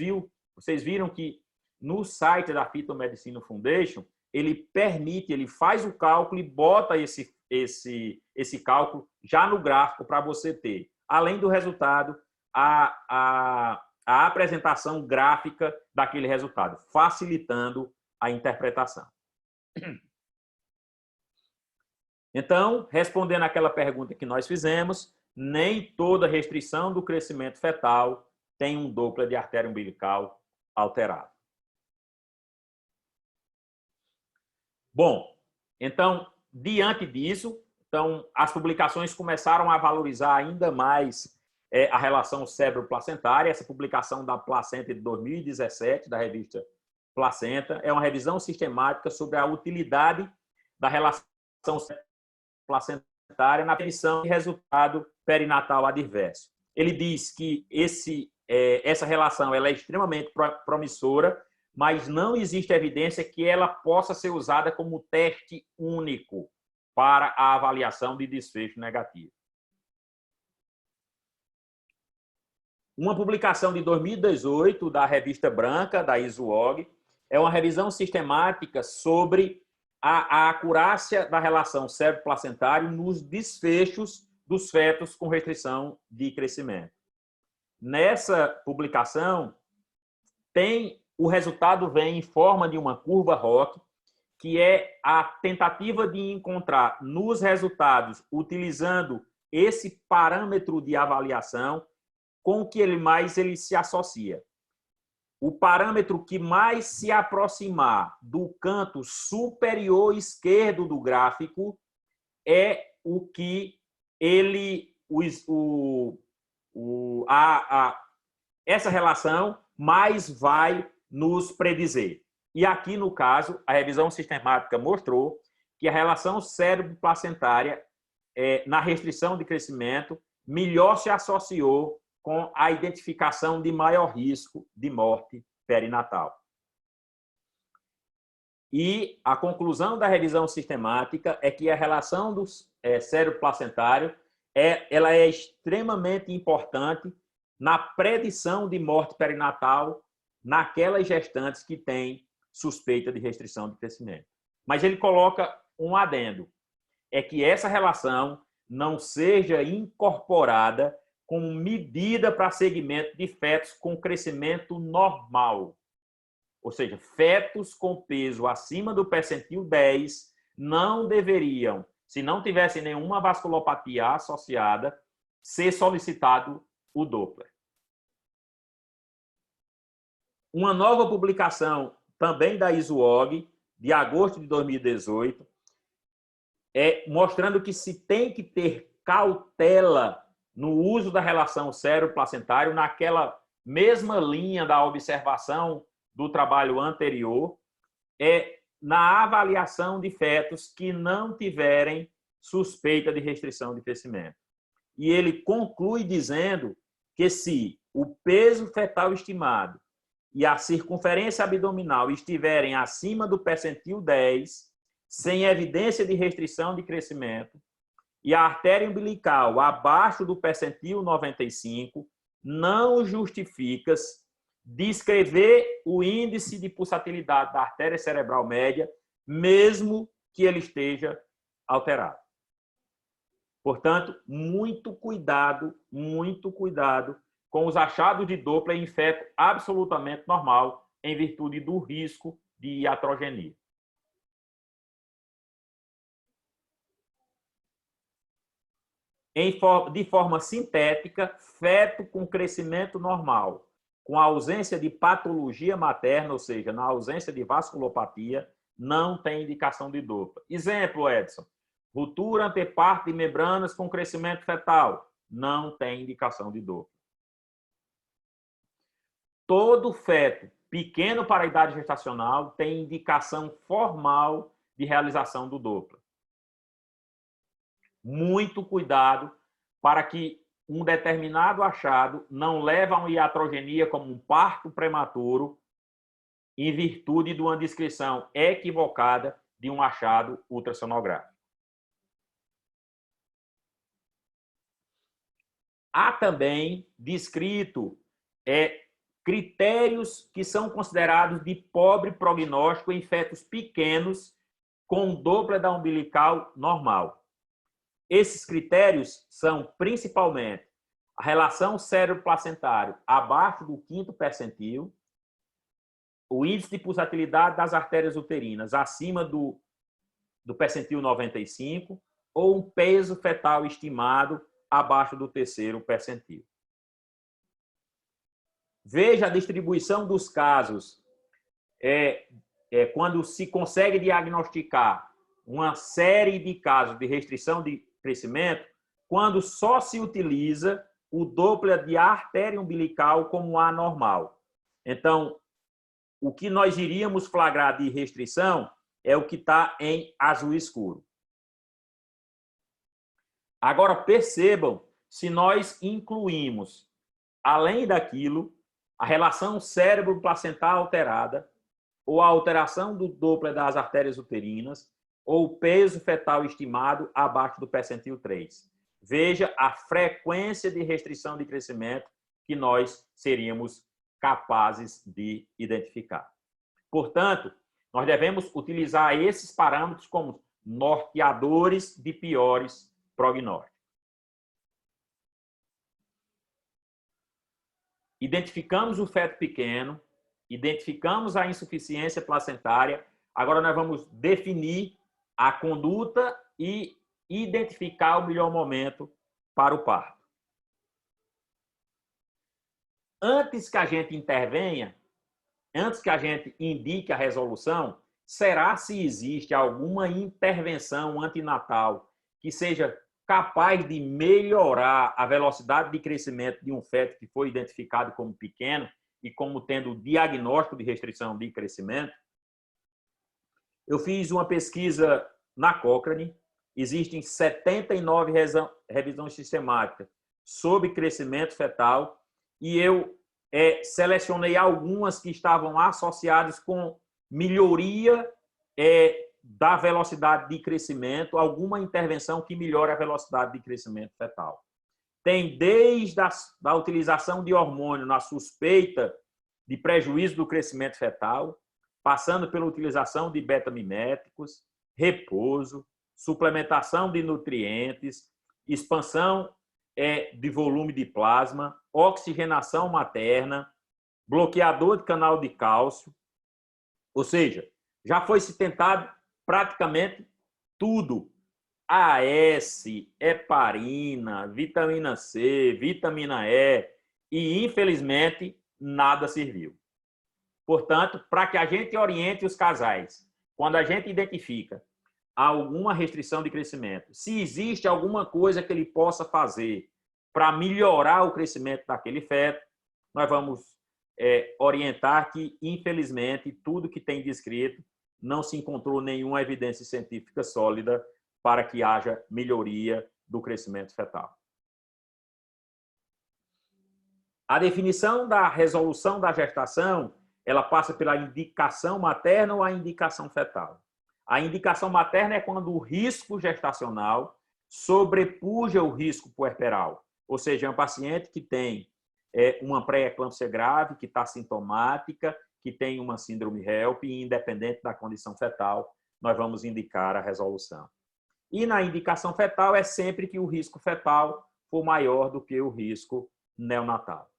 S1: viram que no site da Fetal Medicine Foundation, ele faz o cálculo e bota esse cálculo já no gráfico para você ter, além do resultado, a apresentação gráfica daquele resultado, facilitando a interpretação. Então, respondendo àquela pergunta que nós fizemos, nem toda restrição do crescimento fetal tem um Doppler de artéria umbilical alterado. Bom, então, diante disso, as publicações começaram a valorizar ainda mais a relação cérebro-placentária. Essa publicação da Placenta de 2017, da revista Placenta, é uma revisão sistemática sobre a utilidade da relação placentária na predição de resultado perinatal adverso. Ele diz que essa relação ela é extremamente promissora, mas não existe evidência que ela possa ser usada como teste único para a avaliação de desfecho negativo. Uma publicação de 2018 da revista Branca, da ISUOG, é uma revisão sistemática sobre a acurácia da relação cérebro-placentário nos desfechos dos fetos com restrição de crescimento. Nessa publicação, o resultado vem em forma de uma curva ROC, que é a tentativa de encontrar nos resultados, utilizando esse parâmetro de avaliação, com que ele se associa. O parâmetro que mais se aproximar do canto superior esquerdo do gráfico é o que essa relação mais vai nos predizer. E aqui, no caso, a revisão sistemática mostrou que a relação cérebro-placentária, na restrição de crescimento, melhor se associou com a identificação de maior risco de morte perinatal. E a conclusão da revisão sistemática é que a relação do cérebro placentário ela é extremamente importante na predição de morte perinatal naquelas gestantes que têm suspeita de restrição de crescimento. Mas ele coloca um adendo, é que essa relação não seja incorporada como medida para segmento de fetos com crescimento normal. Ou seja, fetos com peso acima do percentil 10 não deveriam, se não tivessem nenhuma vasculopatia associada, ser solicitado o Doppler. Uma nova publicação também da ISUOG, de agosto de 2018, mostrando que se tem que ter cautela no uso da relação cérebro-placentário, naquela mesma linha da observação do trabalho anterior, na avaliação de fetos que não tiverem suspeita de restrição de crescimento. E ele conclui dizendo que se o peso fetal estimado e a circunferência abdominal estiverem acima do percentil 10, sem evidência de restrição de crescimento, e a artéria umbilical abaixo do percentil 95, não justifica descrever o índice de pulsatilidade da artéria cerebral média, mesmo que ele esteja alterado. Portanto, muito cuidado com os achados de Doppler em feto absolutamente normal, em virtude do risco de iatrogenia. De forma sintética, feto com crescimento normal, com ausência de patologia materna, ou seja, na ausência de vasculopatia, não tem indicação de Doppler. Exemplo, Edson, ruptura anteparto de membranas com crescimento fetal, não tem indicação de Doppler. Todo feto pequeno para a idade gestacional tem indicação formal de realização do Doppler. Muito cuidado para que um determinado achado não leve a uma iatrogenia como um parto prematuro em virtude de uma descrição equivocada de um achado ultrassonográfico. Há também descrito critérios que são considerados de pobre prognóstico em fetos pequenos com Doppler da umbilical normal. Esses critérios são, principalmente, a relação cérebro-placentário abaixo do 5º percentil, o índice de pulsatilidade das artérias uterinas acima do percentil 95 ou um peso fetal estimado abaixo do 3º percentil. Veja a distribuição dos casos quando se consegue diagnosticar uma série de casos de restrição de crescimento, quando só se utiliza o Doppler de artéria umbilical como anormal. Então, o que nós iríamos flagrar de restrição é o que está em azul escuro. Agora, percebam, se nós incluímos, além daquilo, a relação cérebro-placental alterada, ou a alteração do Doppler das artérias uterinas, ou o peso fetal estimado abaixo do percentil 3. Veja a frequência de restrição de crescimento que nós seríamos capazes de identificar. Portanto, Nós devemos utilizar esses parâmetros como norteadores de piores prognósticos. Identificamos o feto pequeno, identificamos a insuficiência placentária, agora nós vamos definir a conduta e identificar o melhor momento para o parto. Antes que a gente intervenha, antes que a gente indique a resolução, será se existe alguma intervenção antinatal que seja capaz de melhorar a velocidade de crescimento de um feto que foi identificado como pequeno e como tendo diagnóstico de restrição de crescimento? Eu fiz uma pesquisa na Cochrane, existem 79 revisões sistemáticas sobre crescimento fetal e eu selecionei algumas que estavam associadas com melhoria da velocidade de crescimento, alguma intervenção que melhore a velocidade de crescimento fetal. Tem desde a utilização de hormônio na suspeita de prejuízo do crescimento fetal, passando pela utilização de beta-miméticos, repouso, suplementação de nutrientes, expansão de volume de plasma, oxigenação materna, bloqueador de canal de cálcio. Ou seja, já foi se tentado praticamente tudo. AS, heparina, vitamina C, vitamina E, e infelizmente nada serviu. Portanto, para que a gente oriente os casais, quando a gente identifica alguma restrição de crescimento, se existe alguma coisa que ele possa fazer para melhorar o crescimento daquele feto, nós vamos orientar que, infelizmente, tudo que tem descrito não se encontrou nenhuma evidência científica sólida para que haja melhoria do crescimento fetal. A definição da resolução da gestação, ela passa pela indicação materna ou a indicação fetal. A indicação materna é quando o risco gestacional sobrepuja o risco puerperal, ou seja, é um paciente que tem uma pré-eclâmpsia grave, que está sintomática, que tem uma síndrome HELP, e independente da condição fetal, nós vamos indicar a resolução. E na indicação fetal é sempre que o risco fetal for maior do que o risco neonatal.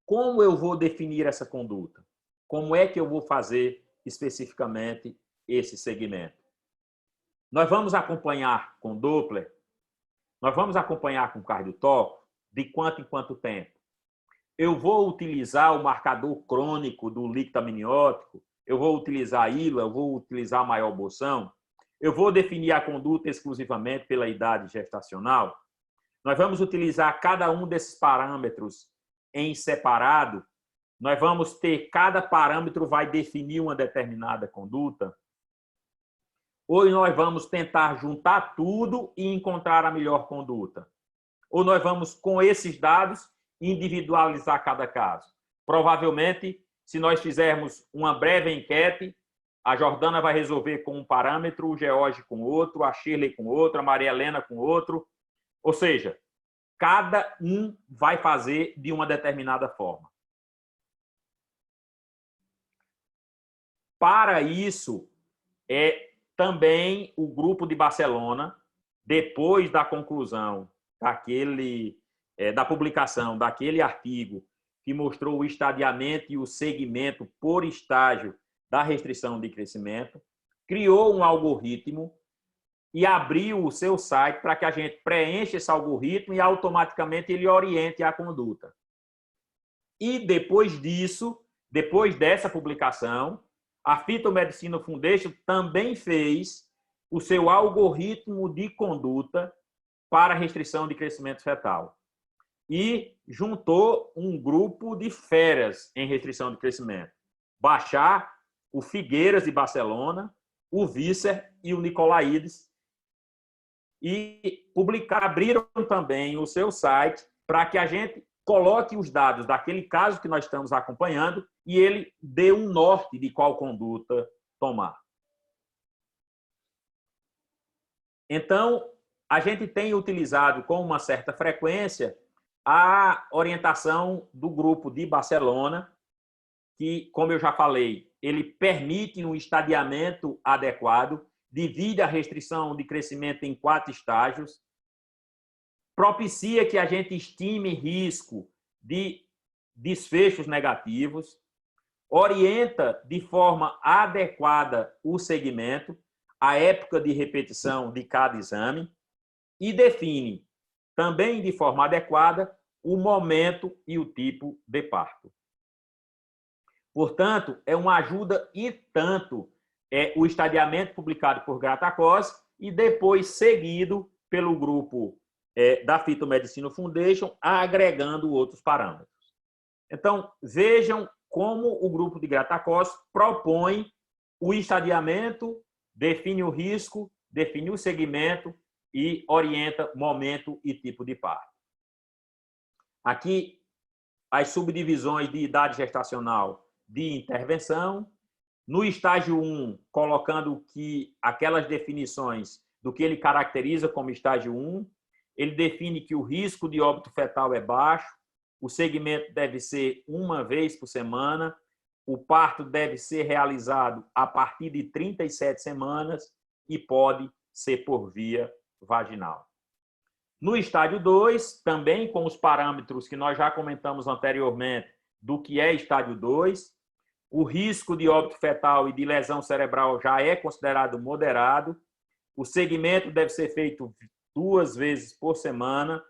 S1: Como eu vou definir essa conduta? Como é que eu vou fazer especificamente esse segmento? Nós vamos acompanhar com Doppler, nós vamos acompanhar com cardiotópico, de quanto em quanto tempo? Eu vou utilizar o marcador crônico do líquido amniótico, eu vou utilizar a ILA, eu vou utilizar a maior bolsão, eu vou definir a conduta exclusivamente pela idade gestacional. Nós vamos utilizar cada um desses parâmetros em separado. Nós vamos ter, cada parâmetro vai definir uma determinada conduta. Ou nós vamos tentar juntar tudo e encontrar a melhor conduta. Ou nós vamos, com esses dados, individualizar cada caso. Provavelmente, se nós fizermos uma breve enquete, a Jordana vai resolver com um parâmetro, o George com outro, a Shirley com outro, a Maria Helena com outro. Ou seja, cada um vai fazer de uma determinada forma. Para isso, também o grupo de Barcelona, depois da conclusão da publicação daquele artigo que mostrou o estadiamento e o segmento por estágio da restrição de crescimento, criou um algoritmo e abriu o seu site para que a gente preencha esse algoritmo e automaticamente ele oriente a conduta. E depois disso, depois dessa publicação, a Phytomedicine Foundation também fez o seu algoritmo de conduta para restrição de crescimento fetal. E juntou um grupo de feras em restrição de crescimento. Bachar, o Figueiras de Barcelona, o Visser e o Nicolaides. E abriram também o seu site para que a gente coloque os dados daquele caso que nós estamos acompanhando e ele dê um norte de qual conduta tomar. Então, a gente tem utilizado com uma certa frequência a orientação do grupo de Barcelona, que, como eu já falei, ele permite um estadiamento adequado, divide a restrição de crescimento em 4 estágios, propicia que a gente estime risco de desfechos negativos, orienta de forma adequada o segmento, a época de repetição de cada exame e define, também de forma adequada, o momento e o tipo de parto. Portanto, é uma ajuda e tanto o estadiamento publicado por Gratacos e depois seguido pelo grupo da Phytomedicine Foundation, agregando outros parâmetros. Então, vejam como o grupo de Gratacos propõe o estadiamento, define o risco, define o segmento e orienta momento e tipo de parto. Aqui, as subdivisões de idade gestacional de intervenção. No estágio 1, colocando que aquelas definições do que ele caracteriza como estágio 1, ele define que o risco de óbito fetal é baixo, o segmento deve ser uma vez por semana, o parto deve ser realizado a partir de 37 semanas e pode ser por via vaginal. No estágio 2, também com os parâmetros que nós já comentamos anteriormente do que é estágio 2, o risco de óbito fetal e de lesão cerebral já é considerado moderado, o segmento deve ser feito 2 vezes por semana,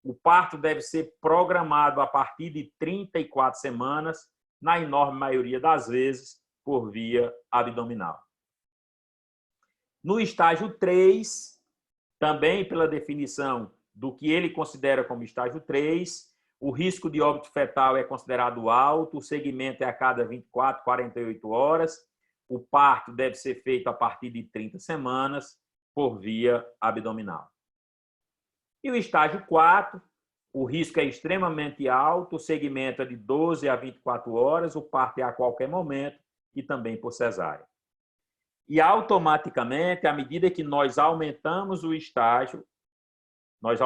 S1: o parto deve ser programado a partir de 34 semanas, na enorme maioria das vezes, por via abdominal. No estágio 3, também pela definição do que ele considera como estágio 3, o risco de óbito fetal é considerado alto, o segmento é a cada 24, 48 horas, o parto deve ser feito a partir de 30 semanas, por via abdominal. E o estágio 4, o risco é extremamente alto, o segmento é de 12 a 24 horas, o parto é a qualquer momento e também por cesárea. E automaticamente, à medida que nós aumentamos o estágio, nós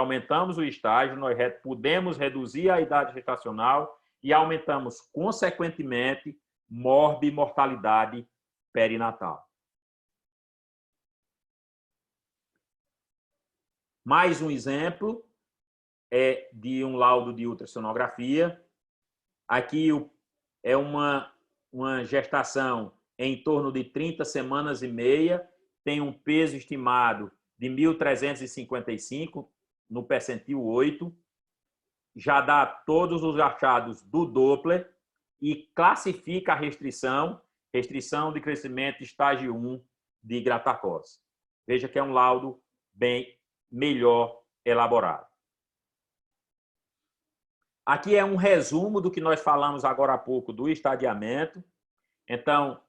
S1: podemos reduzir a idade gestacional e aumentamos, consequentemente, morbimortalidade perinatal. Mais um exemplo é de um laudo de ultrassonografia. Aqui é uma gestação em torno de 30 semanas e meia, tem um peso estimado de 1.355 no percentil 8, já dá todos os achados do Doppler e classifica a restrição de crescimento estágio 1 de Gratacos. Veja que é um laudo bem melhor elaborado. Aqui é um resumo do que nós falamos agora há pouco do estadiamento. Então,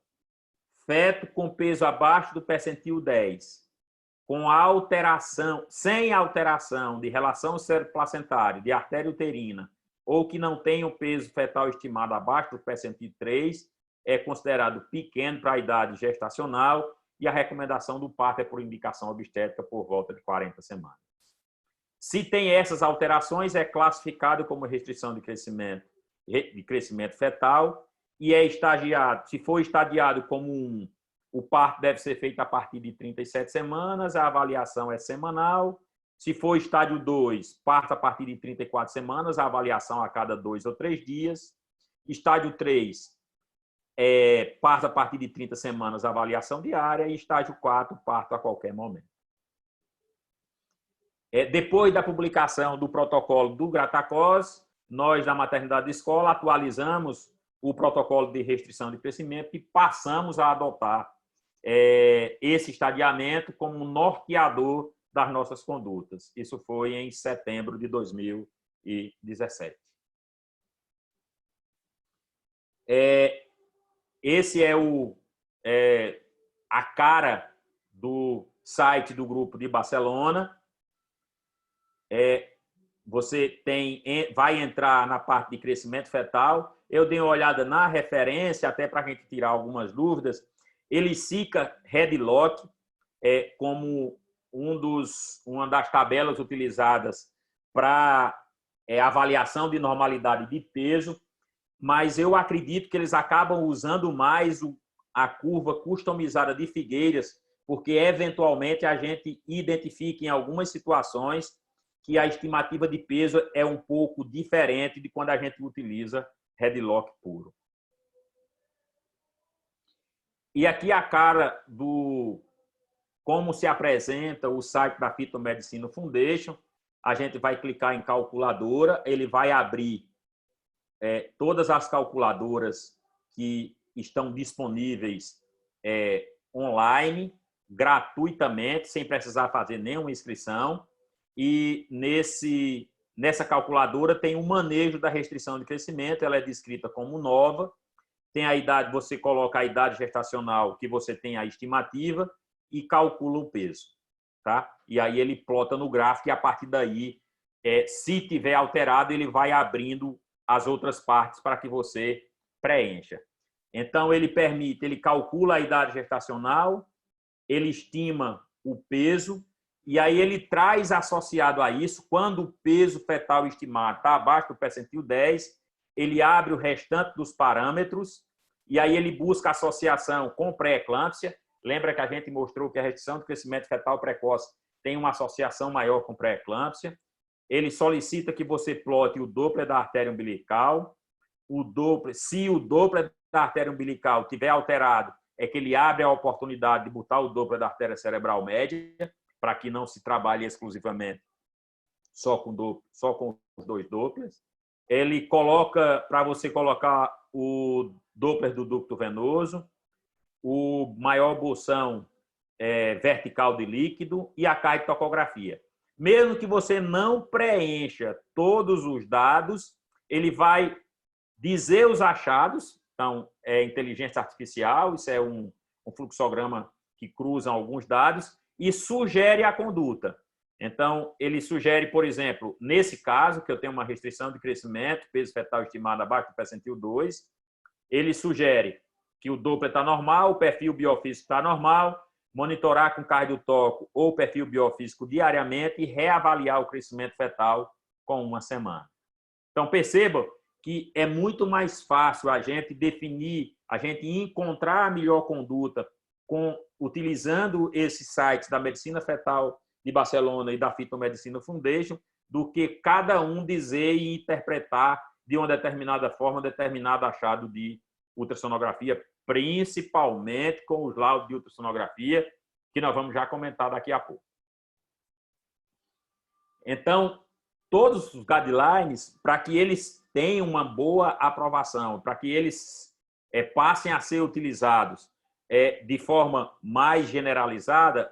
S1: feto com peso abaixo do percentil 10, com sem alteração de relação cerebroplacentária, de artéria uterina, ou que não tenha o peso fetal estimado abaixo do percentil 3, é considerado pequeno para a idade gestacional e a recomendação do parto é por indicação obstétrica por volta de 40 semanas. Se tem essas alterações, é classificado como restrição de crescimento fetal e é estagiado. Se for estadiado como 1, o parto deve ser feito a partir de 37 semanas, a avaliação é semanal. Se for estágio 2, parto a partir de 34 semanas, a avaliação a cada 2 ou 3 dias. Estágio 3, parto a partir de 30 semanas, avaliação diária. E estágio 4, parto a qualquer momento. Depois da publicação do protocolo do Gratacos, nós, da Maternidade de Escola, atualizamos o protocolo de restrição de crescimento e passamos a adotar esse estadiamento como norteador das nossas condutas. Isso foi em setembro de 2017. Esse é a cara do site do grupo de Barcelona. Você vai entrar na parte de crescimento fetal. Eu dei uma olhada na referência, até para a gente tirar algumas dúvidas. Ele cita Headlock como uma das tabelas utilizadas para avaliação de normalidade de peso. mas eu acredito que eles acabam usando mais a curva customizada de Figueiras, porque eventualmente a gente identifica em algumas situações que a estimativa de peso é um pouco diferente de quando a gente utiliza headlock puro. E aqui a cara do como se apresenta o site da Phytomedicine Foundation. A gente vai clicar em calculadora, ele vai abrir todas as calculadoras que estão disponíveis online, gratuitamente, sem precisar fazer nenhuma inscrição. E nessa calculadora tem um manejo da restrição de crescimento, ela é descrita como nova. Tem a idade, você coloca a idade gestacional que você tem a estimativa e calcula o peso, tá? E aí ele plota no gráfico e a partir daí, se tiver alterado, ele vai abrindo as outras partes para que você preencha. Então ele calcula a idade gestacional, ele estima o peso e aí ele traz associado a isso, quando o peso fetal estimado está abaixo do percentil 10, ele abre o restante dos parâmetros e aí ele busca associação com pré-eclâmpsia. Lembra que a gente mostrou que a restrição do crescimento fetal precoce tem uma associação maior com pré-eclâmpsia. Ele solicita que você plote o Doppler da artéria umbilical. Se o Doppler da artéria umbilical tiver alterado, é que ele abre a oportunidade de botar o Doppler da artéria cerebral média, para que não se trabalhe exclusivamente só com os dois Dopplers. Ele coloca, para você colocar o Doppler do ducto venoso, o maior bolsão vertical de líquido e a cardiotocografia. Mesmo que você não preencha todos os dados, ele vai dizer os achados. Então, é inteligência artificial, isso é um fluxograma que cruza alguns dados e sugere a conduta. Então, ele sugere, por exemplo, nesse caso, que eu tenho uma restrição de crescimento, peso fetal estimado abaixo do percentil 2, ele sugere que o Doppler está normal, o perfil biofísico está normal, monitorar com cardiotoco ou perfil biofísico diariamente e reavaliar o crescimento fetal com uma semana. Então, perceba que é muito mais fácil a gente definir, a gente encontrar a melhor conduta utilizando esses sites da Medicina Fetal de Barcelona e da Phytomedicine Foundation, do que cada um dizer e interpretar de uma determinada forma, um determinado achado de ultrassonografia, principalmente com os laudos de ultrassonografia, que nós vamos já comentar daqui a pouco. Então, todos os guidelines, para que eles tenham uma boa aprovação, para que eles passem a ser utilizados de forma mais generalizada,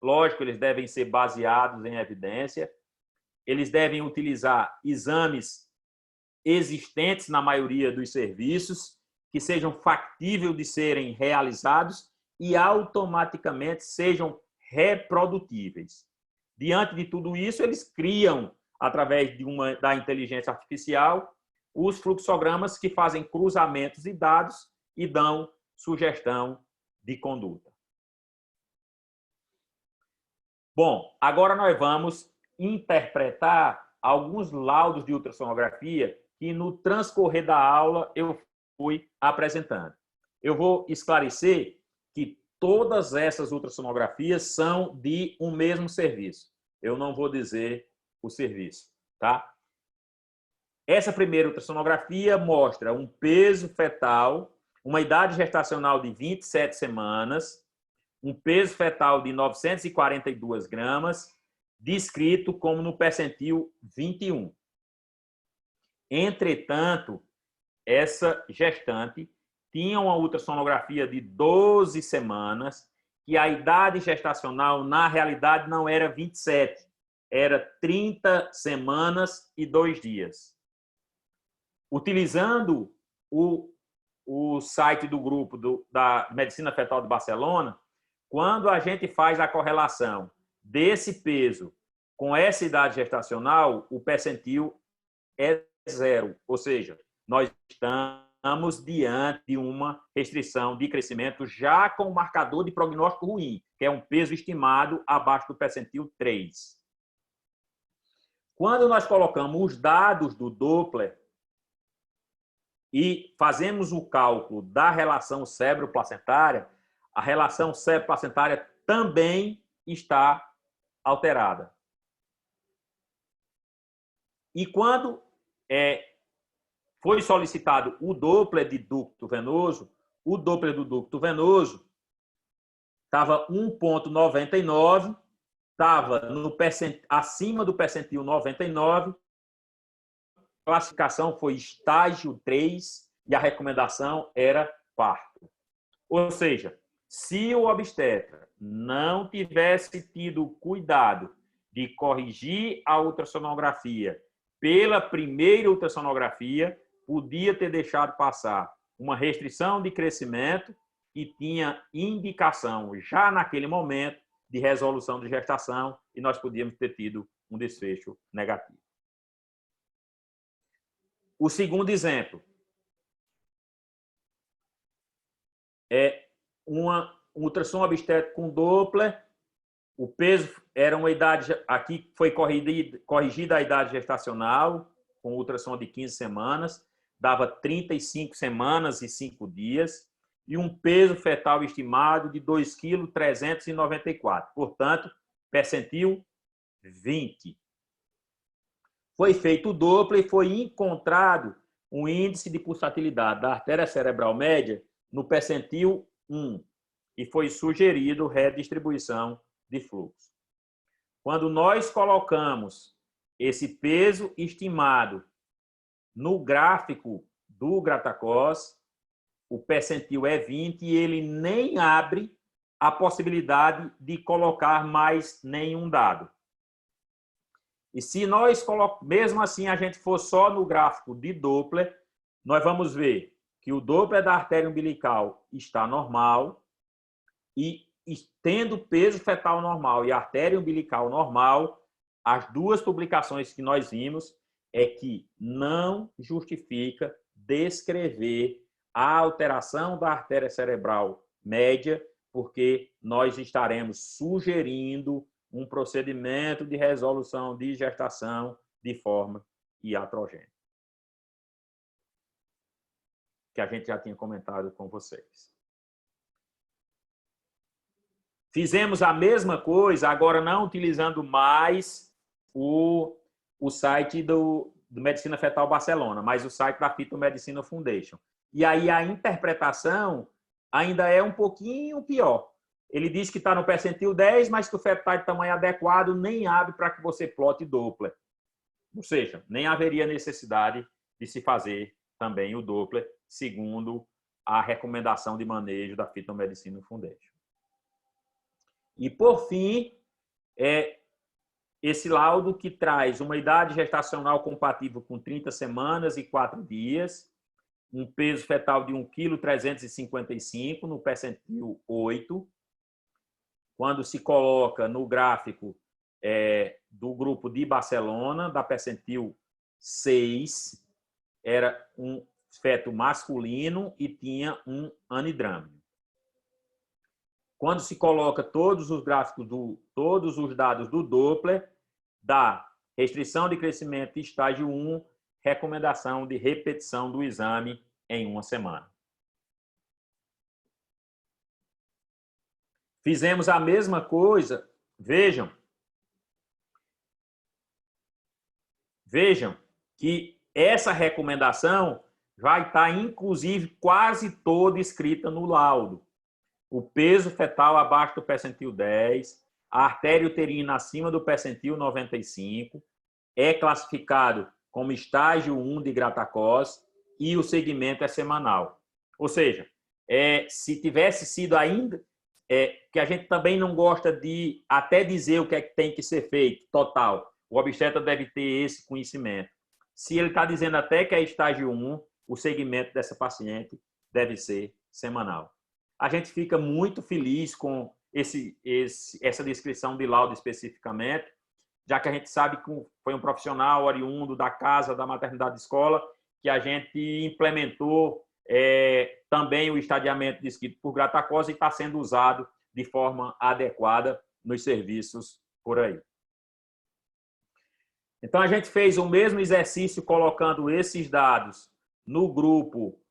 S1: lógico, eles devem ser baseados em evidência, eles devem utilizar exames existentes na maioria dos serviços, que sejam factíveis de serem realizados e automaticamente sejam reprodutíveis. Diante de tudo isso, eles criam, através da inteligência artificial, os fluxogramas que fazem cruzamentos de dados e dão sugestão de conduta. Bom, agora nós vamos interpretar alguns laudos de ultrassonografia que no transcorrer da aula eu fui apresentando. Eu vou esclarecer que todas essas ultrassonografias são de um mesmo serviço. Eu não vou dizer o serviço, tá? Essa primeira ultrassonografia mostra um peso fetal, uma idade gestacional de 27 semanas, um peso fetal de 942 gramas, descrito como no percentil 21. Entretanto, essa gestante tinha uma ultrassonografia de 12 semanas, que a idade gestacional, na realidade, não era 27, era 30 semanas e 2 dias. Utilizando o site do grupo da Medicina Fetal de Barcelona, quando a gente faz a correlação desse peso com essa idade gestacional, o percentil é 0, ou seja, nós estamos diante de uma restrição de crescimento já com marcador de prognóstico ruim, que é um peso estimado abaixo do percentil 3. Quando nós colocamos os dados do Doppler e fazemos o cálculo da relação cérebro-placentária, a relação cérebro-placentária também está alterada. E quando foi solicitado o Doppler de ducto venoso, o Doppler do ducto venoso estava 1,99, estava acima do percentil 99, a classificação foi estágio 3 e a recomendação era parto. Ou seja, se o obstetra não tivesse tido cuidado de corrigir a ultrassonografia pela primeira ultrassonografia, podia ter deixado passar uma restrição de crescimento e tinha indicação, já naquele momento, de resolução de gestação e nós podíamos ter tido um desfecho negativo. O segundo exemplo é um ultrassom obstétrico com Doppler. O peso era uma idade, aqui foi corrigida a idade gestacional, com ultrassom de 15 semanas, dava 35 semanas e 5 dias, e um peso fetal estimado de 2,394 kg. Portanto, percentil 20. Foi feito o Doppler e foi encontrado um índice de pulsatilidade da artéria cerebral média no percentil 1 e foi sugerido redistribuição de fluxo. Quando nós colocamos esse peso estimado no gráfico do Grata-Coss, o percentil é 20 e ele nem abre a possibilidade de colocar mais nenhum dado. E se nós, mesmo assim, a gente for só no gráfico de Doppler, nós vamos ver que o Doppler da artéria umbilical está normal e tendo peso fetal normal e artéria umbilical normal, as duas publicações que nós vimos é que não justifica descrever a alteração da artéria cerebral média, porque nós estaremos sugerindo um procedimento de resolução de gestação de forma iatrogênica, que a gente já tinha comentado com vocês. Fizemos a mesma coisa, agora não utilizando mais o site do Medicina Fetal Barcelona, mas o site da Fetal Medicine Foundation. E aí a interpretação ainda é um pouquinho pior. Ele diz que está no percentil 10, mas que o feto está de tamanho adequado, nem abre para que você plote Doppler. Ou seja, nem haveria necessidade de se fazer também o Doppler, segundo a recomendação de manejo da Fetal Medicine Foundation. E, por fim, esse laudo que traz uma idade gestacional compatível com 30 semanas e 4 dias, um peso fetal de 1,355 kg no percentil 8. Quando se coloca no gráfico do grupo de Barcelona, da percentil 6, era um feto masculino e tinha um anidrame. Quando se coloca todos os gráficos, todos os dados do Doppler, dá restrição de crescimento estágio 1, recomendação de repetição do exame em 1 semana. Fizemos a mesma coisa, vejam que essa recomendação vai estar, inclusive, quase toda escrita no laudo. O peso fetal abaixo do percentil 10, a artéria uterina acima do percentil 95, é classificado como estágio 1 de Grata-Coss e o segmento é semanal. Ou seja, se tivesse sido ainda... que a gente também não gosta de até dizer o que é que tem que ser feito, total. O obstetra deve ter esse conhecimento. Se ele está dizendo até que é estágio 1, o segmento dessa paciente deve ser semanal. A gente fica muito feliz com essa descrição de laudo especificamente, já que a gente sabe que foi um profissional oriundo da casa, da maternidade escola, que a gente implementou também o estadiamento descrito por Grata-Coss e está sendo usado de forma adequada nos serviços por aí. Então, a gente fez o mesmo exercício colocando esses dados no grupo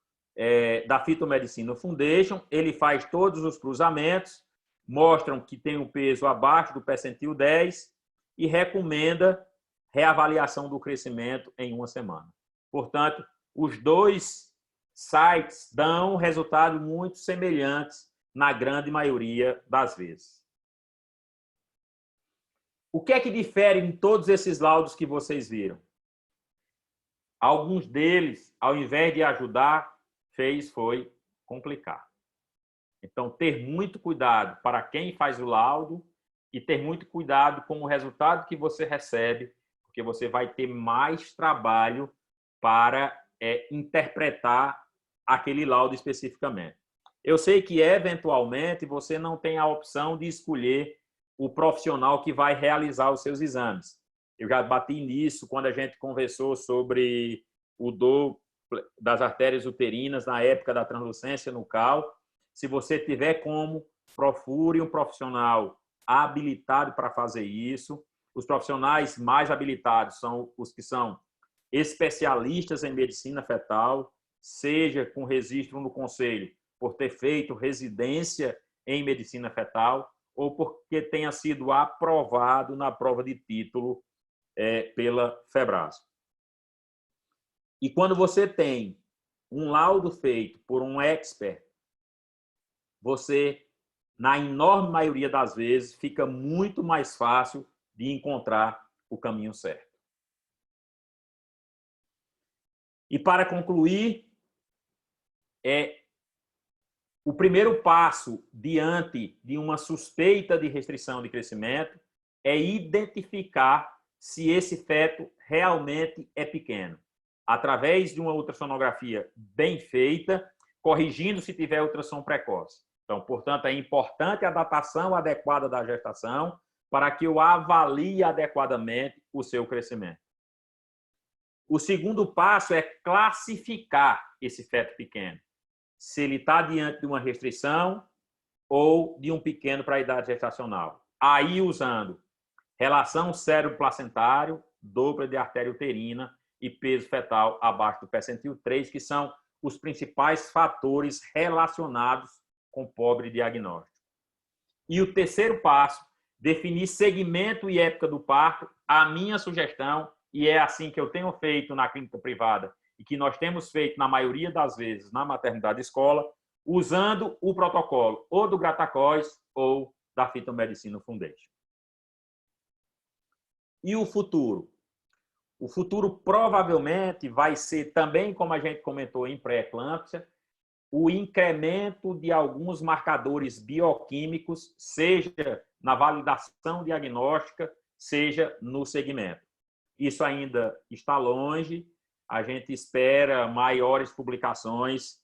S1: da Phytomedicina Foundation, ele faz todos os cruzamentos, mostram que tem um peso abaixo do percentil 10 e recomenda reavaliação do crescimento em uma semana. Portanto, os dois sites dão resultados muito semelhantes na grande maioria das vezes. O que é que difere em todos esses laudos que vocês viram? Alguns deles, ao invés de ajudar, foi complicar. Então, ter muito cuidado para quem faz o laudo e ter muito cuidado com o resultado que você recebe, porque você vai ter mais trabalho para interpretar aquele laudo especificamente. Eu sei que, eventualmente, você não tem a opção de escolher o profissional que vai realizar os seus exames. Eu já bati nisso quando a gente conversou sobre o dor das artérias uterinas na época da translucência nucal. Se você tiver como, procure um profissional habilitado para fazer isso. Os profissionais mais habilitados são os que são especialistas em medicina fetal, seja com registro no conselho por ter feito residência em medicina fetal ou porque tenha sido aprovado na prova de título pela Febraso. E quando você tem um laudo feito por um expert, você, na enorme maioria das vezes, fica muito mais fácil de encontrar o caminho certo. E para concluir, o primeiro passo diante de uma suspeita de restrição de crescimento é identificar se esse feto realmente é pequeno, através de uma ultrassonografia bem feita, corrigindo se tiver ultrassom precoce. Então, portanto, é importante a datação adequada da gestação para que eu avalie adequadamente o seu crescimento. O segundo passo é classificar esse feto pequeno, se ele está diante de uma restrição ou de um pequeno para a idade gestacional. Aí, usando relação cérebro-placentário, dobra de artéria uterina e peso fetal abaixo do percentil 3, que são os principais fatores relacionados com pobre diagnóstico. E o terceiro passo, definir segmento e época do parto. A minha sugestão, e é assim que eu tenho feito na clínica privada e que nós temos feito na maioria das vezes na maternidade escola, usando o protocolo ou do Gratacois ou da Phytomedicina Foundation. E o futuro? O futuro provavelmente vai ser também, como a gente comentou em pré-eclâmpsia, o incremento de alguns marcadores bioquímicos, seja na validação diagnóstica, seja no segmento. Isso ainda está longe, a gente espera maiores publicações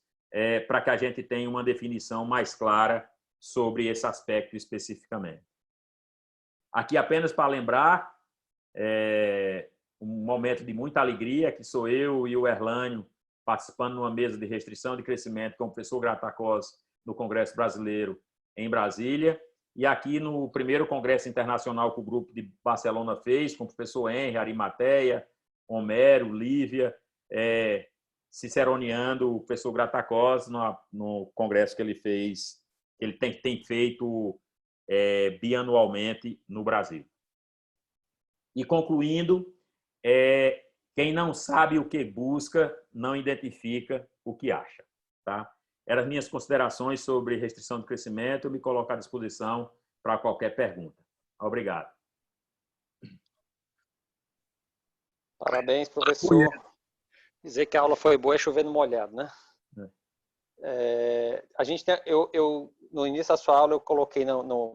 S1: para que a gente tenha uma definição mais clara sobre esse aspecto especificamente. Aqui apenas para lembrar, um momento de muita alegria, que sou eu e o Erlânio participando numa mesa de restrição de crescimento com o professor Gratacos no Congresso Brasileiro em Brasília, e aqui no primeiro Congresso Internacional que o grupo de Barcelona fez, com o professor Henry, Arimateia, Homero, Lívia, ciceroneando o professor Gratacos no congresso que ele fez, que ele tem feito bianualmente no Brasil. E concluindo, quem não sabe o que busca, não identifica o que acha. Tá? Eram as minhas considerações sobre restrição de crescimento. Eu me coloco à disposição para qualquer pergunta. Obrigado.
S2: Parabéns, professor. Dizer que a aula foi boa é chover no molhado, né? A gente tem, no início da sua aula, eu coloquei no